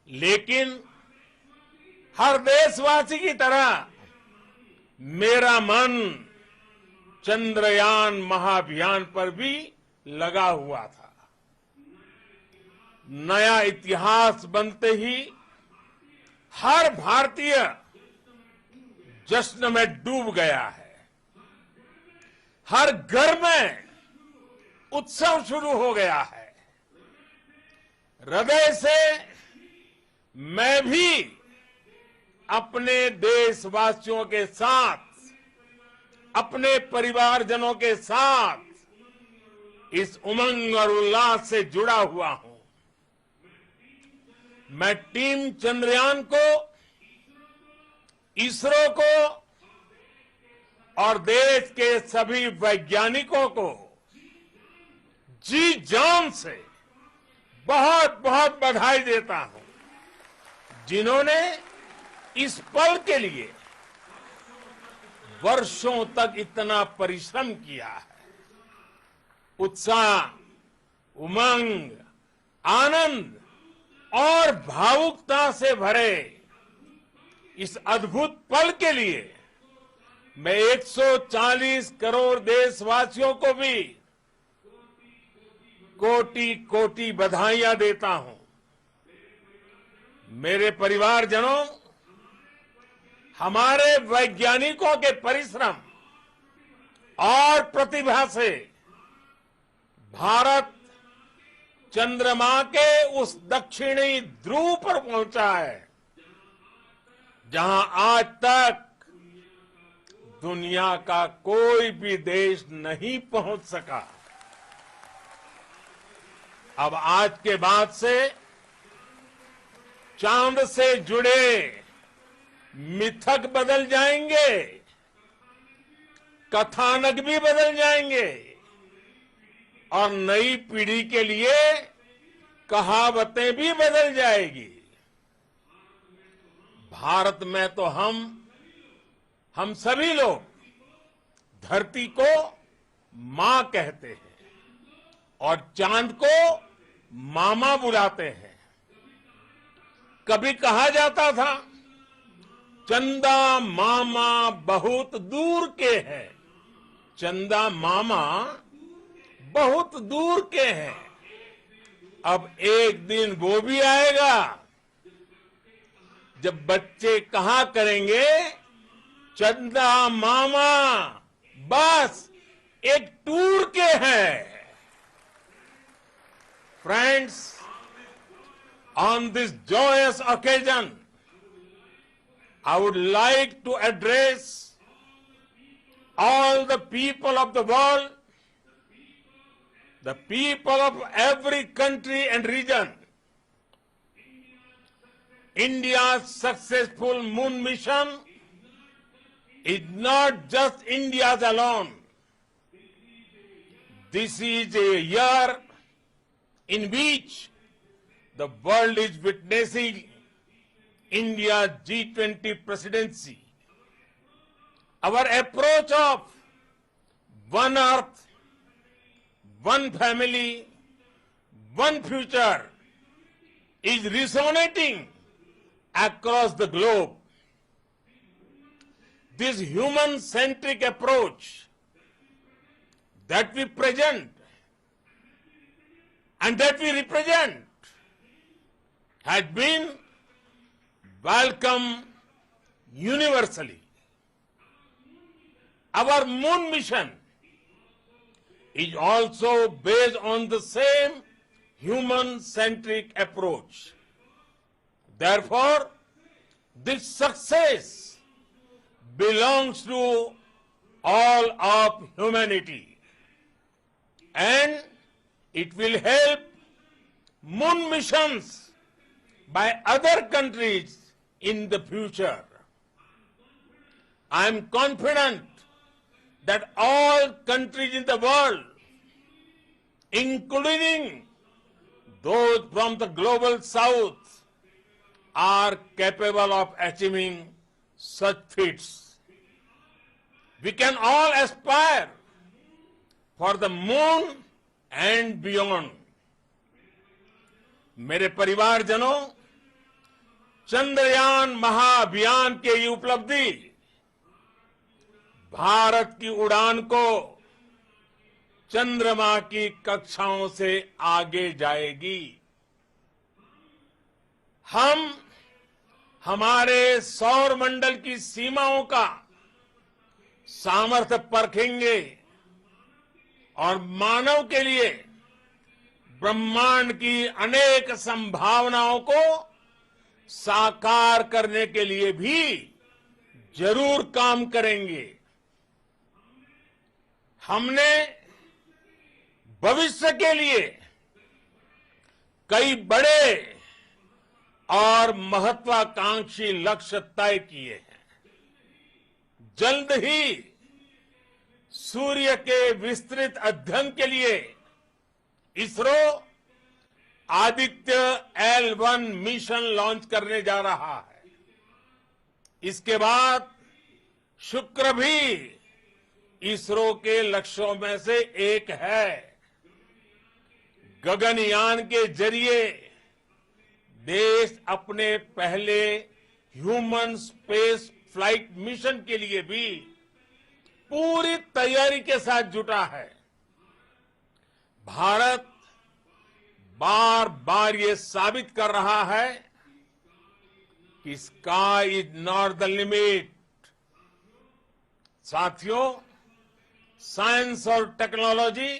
लेकिन हर देशवासी की तरह मेरा मन चंद्रयान महाअभियान पर भी लगा हुआ था। नया इतिहास बनते ही हर भारतीय जश्न में डूब गया है। हर घर में उत्सव शुरू हो गया है। हृदय से मैं भी अपने देशवासियों के साथ, अपने परिवारजनों के साथ इस उमंग और उल्लास से जुड़ा हुआ हूं। मैं टीम चंद्रयान को, इसरो को और देश के सभी वैज्ञानिकों को जी जान से बहुत बहुत बधाई देता हूं, जिन्होंने इस पल के लिए वर्षों तक इतना परिश्रम किया है। उत्साह, उमंग, आनंद और भावुकता से भरे इस अद्भुत पल के लिए मैं 140 करोड़ देशवासियों को भी कोटि कोटि बधाइयां देता हूं। मेरे परिवारजनों, हमारे वैज्ञानिकों के परिश्रम और प्रतिभा से भारत चंद्रमा के उस दक्षिणी ध्रुव पर पहुंचा है जहां आज तक दुनिया का कोई भी देश नहीं पहुंच सका। अब आज के बाद से चांद से जुड़े मिथक बदल जाएंगे, कथानक भी बदल जाएंगे और नई पीढ़ी के लिए कहावतें भी बदल जाएगी। भारत में तो हम सभी लोग धरती को मां कहते हैं और चांद को मामा बुलाते हैं। कभी कहा जाता था चंदा मामा बहुत दूर के हैं, चंदा मामा बहुत दूर के हैं। अब एक दिन वो भी आएगा जब बच्चे कहा करेंगे चंदा मामा बस एक टूर के हैं। Friends, on this joyous occasion, I would like to address all the people of the world, the people of every country and region. India's successful moon mission is not just India's alone. This is a year in which the world is witnessing India's G20 presidency. Our approach of one earth, one family, one future is resonating across the globe. This human-centric approach that we present and that we represent had been welcomed universally. Our moon mission is also based on the same human-centric approach. Therefore, this success belongs to all of humanity, and it will help moon missions by other countries in the future. I am confident that all countries in the world, including those from the global south, are capable of achieving such feats. We can all aspire for the moon and beyond. मेरे परिवारजनों, चंद्रयान महाअभियान की ये उपलब्धि भारत की उड़ान को चंद्रमा की कक्षाओं से आगे जाएगी। हम हमारे सौर मंडल की सीमाओं का सामर्थ्य परखेंगे और मानव के लिए ब्रह्मांड की अनेक संभावनाओं को साकार करने के लिए भी जरूर काम करेंगे। हमने भविष्य के लिए कई बड़े और महत्वाकांक्षी लक्ष्य तय किए हैं। जल्द ही सूर्य के विस्तृत अध्ययन के लिए ISRO Aditya L1 mission launch करने जा रहा है। इसके बाद शुक्र भी इसरो के लक्ष्यों में से एक है। गगनयान के जरिए देश अपने पहले ह्यूमन स्पेस फ्लाइट मिशन के लिए भी पूरी तैयारी के साथ जुटा है। भारत बार बार ये साबित कर रहा है कि sky is not the limit. साथियों, साइंस और टेक्नोलॉजी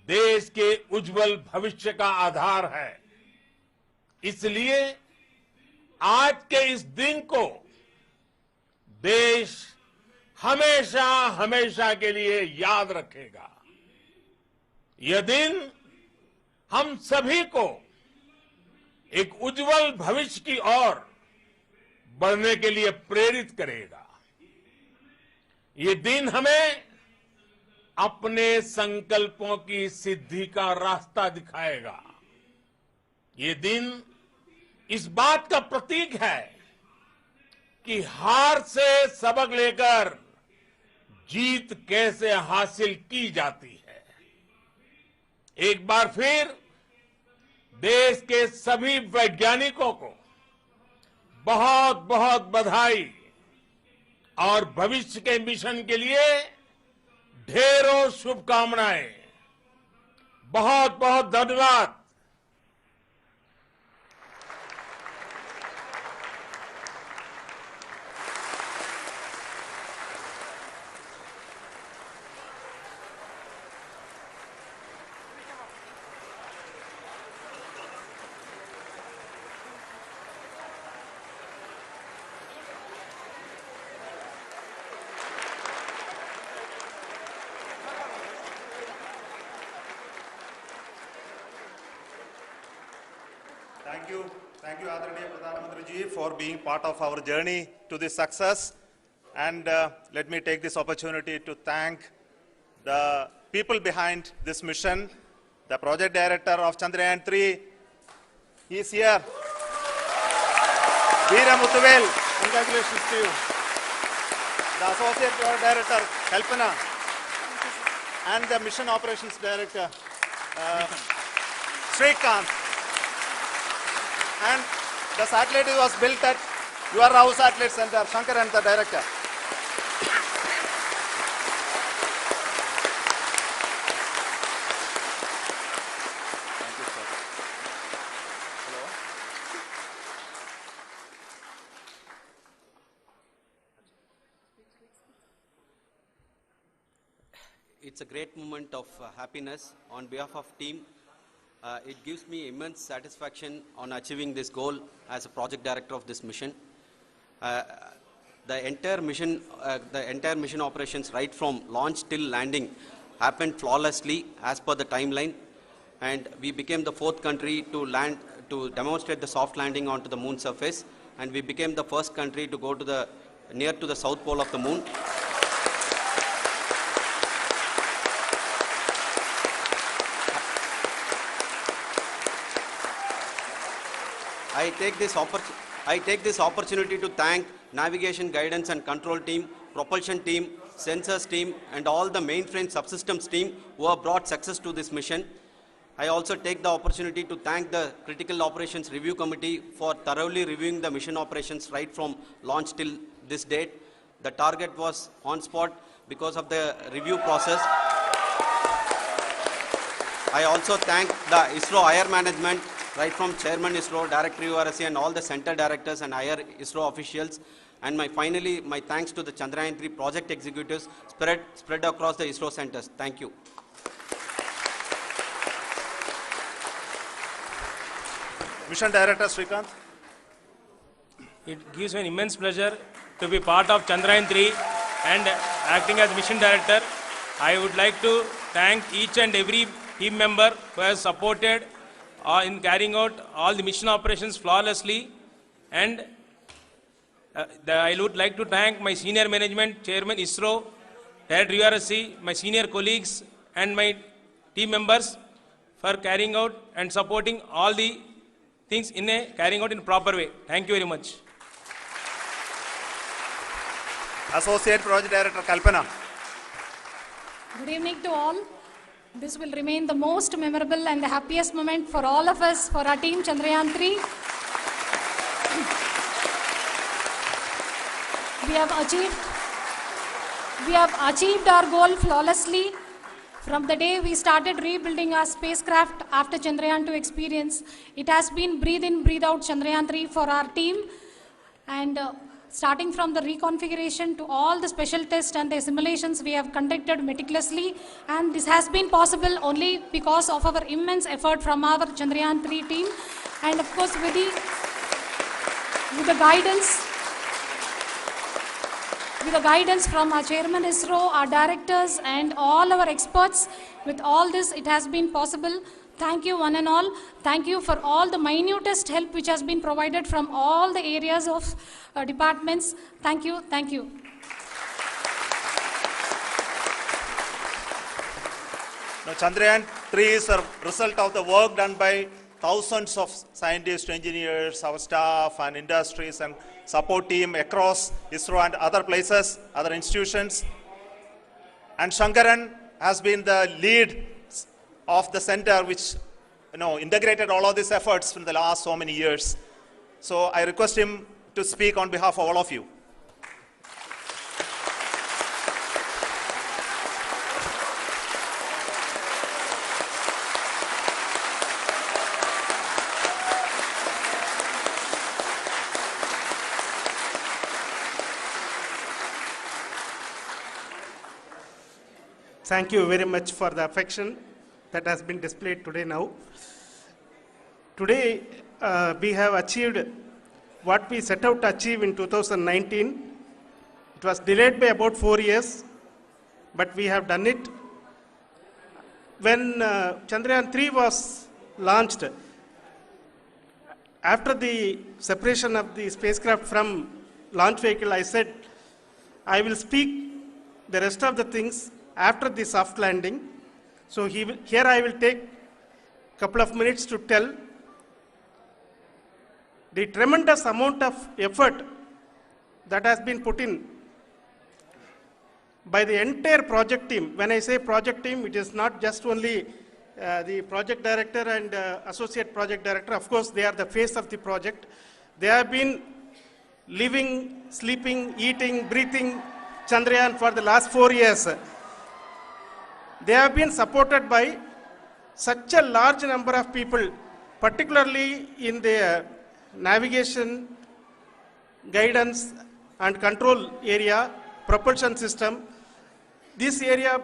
देश के उज्जवल भविष्य का आधार है। इसलिए आज के इस दिन को देश हमेशा हमेशा के लिए याद रखेगा। यह दिन हम सभी को एक उज्जवल भविष्य की ओर बढ़ने के लिए प्रेरित करेगा। ये दिन हमें अपने संकल्पों की सिद्धि का रास्ता दिखाएगा। ये दिन इस बात का प्रतीक है कि हार से सबक लेकर जीत कैसे हासिल की जाती है। एक बार फिर देश के सभी वैज्ञानिकों को बहुत बहुत बधाई और भविष्य के मिशन के लिए ढेरों शुभकामनाएं। बहुत बहुत धन्यवाद। Thank you, Adaraniya Pradhan Mantri ji, for being part of our journey to this success. And let me take this opportunity to thank the people behind this mission, the project director of Chandrayaan-3. He is here. Veera Muthuvel, congratulations to you. The associate project director, Kalpana, and the mission operations director, Srikanth. And the satellite was built at your Rao Satellite Center, Shankar and the director. Thank you, sir. Hello. It's a great moment of happiness on behalf of team. It gives me immense satisfaction on achieving this goal as a project director of this mission. The entire mission operations, right from launch till landing, happened flawlessly as per the timeline, and we became the 4th country to land to demonstrate the soft landing onto the moon surface, and we became the first country to go to near to the south pole of the moon. I take this opportunity to thank navigation, guidance and control team, propulsion team, sensors team and all the mainframe subsystems team who have brought success to this mission. I also take the opportunity to thank the Critical Operations Review Committee for thoroughly reviewing the mission operations right from launch till this date. The target was on spot because of the review process. I also thank the ISRO higher management, right from Chairman ISRO, Director URSC and all the center directors and higher ISRO officials. And finally, my thanks to the Chandrayaan-3 project executives spread across the ISRO centers. Thank you. Mission Director Srikanth. It gives me an immense pleasure to be part of Chandrayaan-3 and acting as Mission Director. I would like to thank each and every team member who has supported in carrying out all the mission operations flawlessly, and I would like to thank my senior management, Chairman ISRO, Director URSC, my senior colleagues and my team members for carrying out and supporting all the things carrying out in a proper way. Thank you very much. Associate Project Director Kalpana. Good evening to all. This will remain the most memorable and the happiest moment for all of us, for our team Chandrayaan 3. We have achieved our goal flawlessly. From the day we started rebuilding our spacecraft after Chandrayaan 2 experience, it has been breathe in, breathe out Chandrayaan 3 for our team. And starting from the reconfiguration to all the special tests and the simulations we have conducted meticulously, and this has been possible only because of our immense effort from our Chandrayaan 3 team, and of course with the guidance from our chairman ISRO, our directors and all our experts. With all this, it has been possible. Thank you one and all. Thank you for all the minutest help which has been provided from all the areas of departments. Thank you. Thank you. Now, Chandrayaan 3 is a result of the work done by thousands of scientists, engineers, our staff and industries and support team across ISRO and other places, other institutions. And Shankaran has been the lead of the center which integrated all of these efforts in the last so many years. So I request him to speak on behalf of all of you. Thank you very much for the affection that has been displayed today now. Today, we have achieved what we set out to achieve in 2019. It was delayed by about 4 years, but we have done it. When Chandrayaan 3 was launched, after the separation of the spacecraft from launch vehicle, I said, I will speak the rest of the things after the soft landing. So here I will take a couple of minutes to tell the tremendous amount of effort that has been put in by the entire project team. When I say project team, it is not just only the project director and associate project director. Of course, they are the face of the project. They have been living, sleeping, eating, breathing Chandrayaan for the last 4 years. They have been supported by such a large number of people, particularly in the navigation, guidance and control area, propulsion system. This area,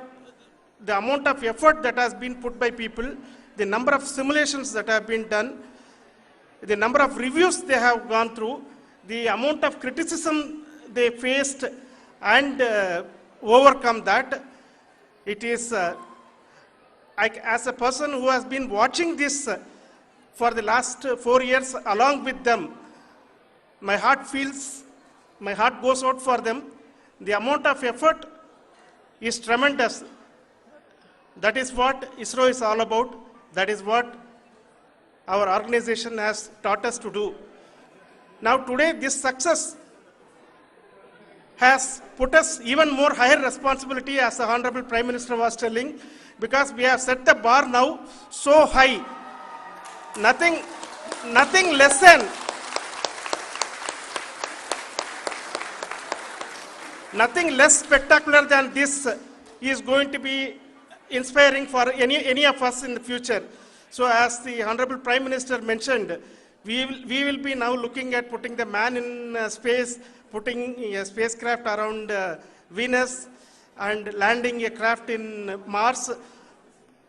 the amount of effort that has been put by people, the number of simulations that have been done, the number of reviews they have gone through, the amount of criticism they faced and overcome that. It is, as a person who has been watching this for the last 4 years along with them, my heart goes out for them. The amount of effort is tremendous. That is what ISRO is all about. That is what our organization has taught us to do. Now today, this success has put us even more higher responsibility, as the Honorable Prime Minister was telling, because we have set the bar now so high. Nothing less spectacular than this is going to be inspiring for any of us in the future. So as the Honorable Prime Minister mentioned, we will be now looking at putting the man in space, putting a spacecraft around Venus and landing a craft in Mars.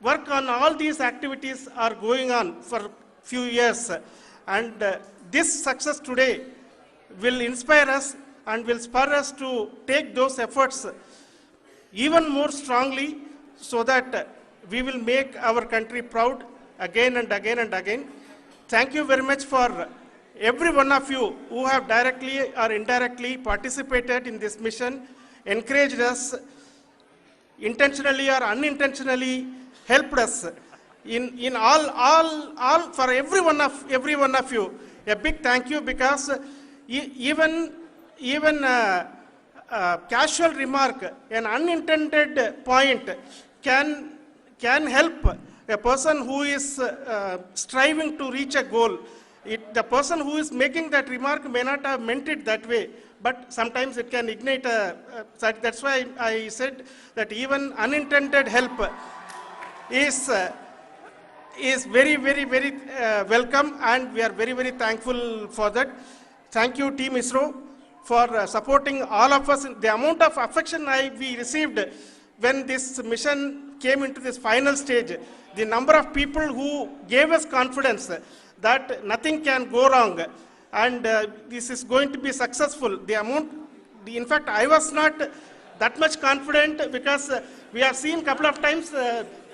Work on all these activities are going on for a few years. And this success today will inspire us and will spur us to take those efforts even more strongly so that we will make our country proud again and again and again. Thank you very much for every one of you who have directly or indirectly participated in this mission, encouraged us, intentionally or unintentionally helped us in all for every one of you. A big thank you, because even casual remark, an unintended point can help a person who is striving to reach a goal. The person who is making that remark may not have meant it that way, but sometimes it can ignite that's why I said that even unintended help is very, very, very welcome, and we are very, very thankful for that. Thank you, Team ISRO, for supporting all of us. The amount of affection we received when this mission came into this final stage, the number of people who gave us confidence that nothing can go wrong, and this is going to be successful. In fact, I was not that much confident, because we have seen a couple of times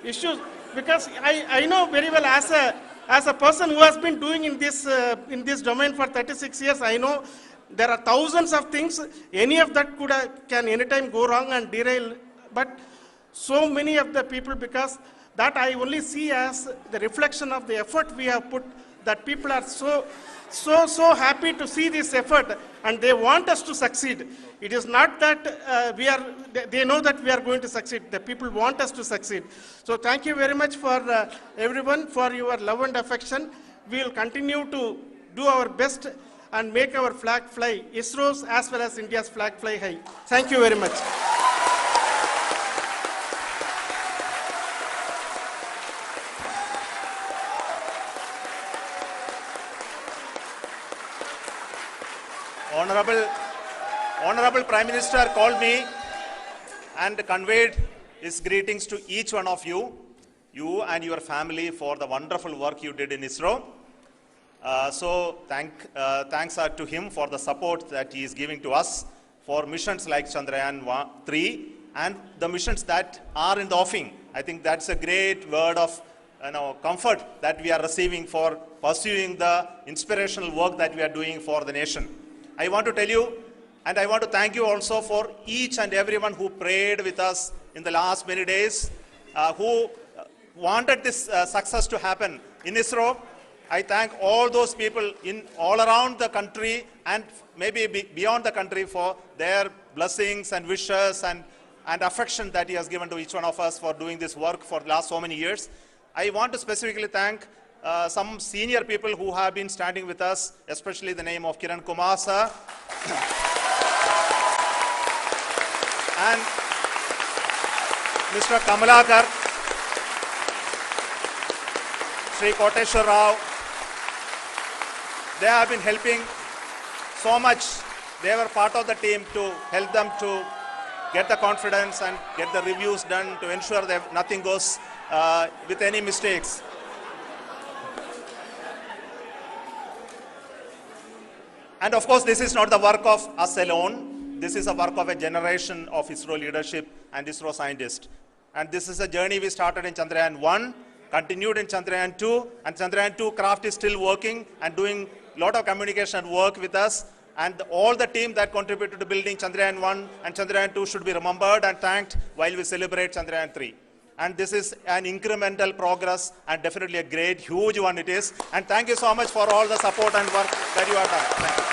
issues, because I know very well as a person who has been doing in this domain for 36 years, I know there are thousands of things. Any of that can anytime go wrong and derail. But so many of the people, because that I only see as the reflection of the effort we have put, that people are so happy to see this effort, and they want us to succeed. It is not that they know that we are going to succeed. The people want us to succeed. So thank you very much for everyone, for your love and affection. We will continue to do our best and make our flag fly, ISRO's as well as India's flag fly high. Thank you very much. Honorable Prime Minister called me and conveyed his greetings to each one of you and your family, for the wonderful work you did in ISRO. So thanks are to him for the support that he is giving to us for missions like Chandrayaan 3 and the missions that are in the offing. I think that's a great word of comfort that we are receiving for pursuing the inspirational work that we are doing for the nation. I want to tell you, and I want to thank you also for each and everyone who prayed with us in the last many days, who wanted this success to happen in ISRO. I thank all those people all around the country and maybe beyond the country for their blessings and wishes and affection that he has given to each one of us for doing this work for the last so many years. I want to specifically thank some senior people who have been standing with us, especially the name of Kiran Kumar sir and Mr. Kamalakar, Sri Koteshwar Rao. They have been helping so much. They were part of the team to help them to get the confidence and get the reviews done to ensure that nothing goes with any mistakes. And of course, this is not the work of us alone. This is a work of a generation of ISRO leadership and ISRO scientists. And this is a journey we started in Chandrayaan 1, continued in Chandrayaan 2, and Chandrayaan 2 craft is still working and doing a lot of communication work with us. And all the team that contributed to building Chandrayaan 1 and Chandrayaan 2 should be remembered and thanked while we celebrate Chandrayaan 3. And this is an incremental progress and definitely a great, huge one it is. And thank you so much for all the support and work that you have done. Thank you.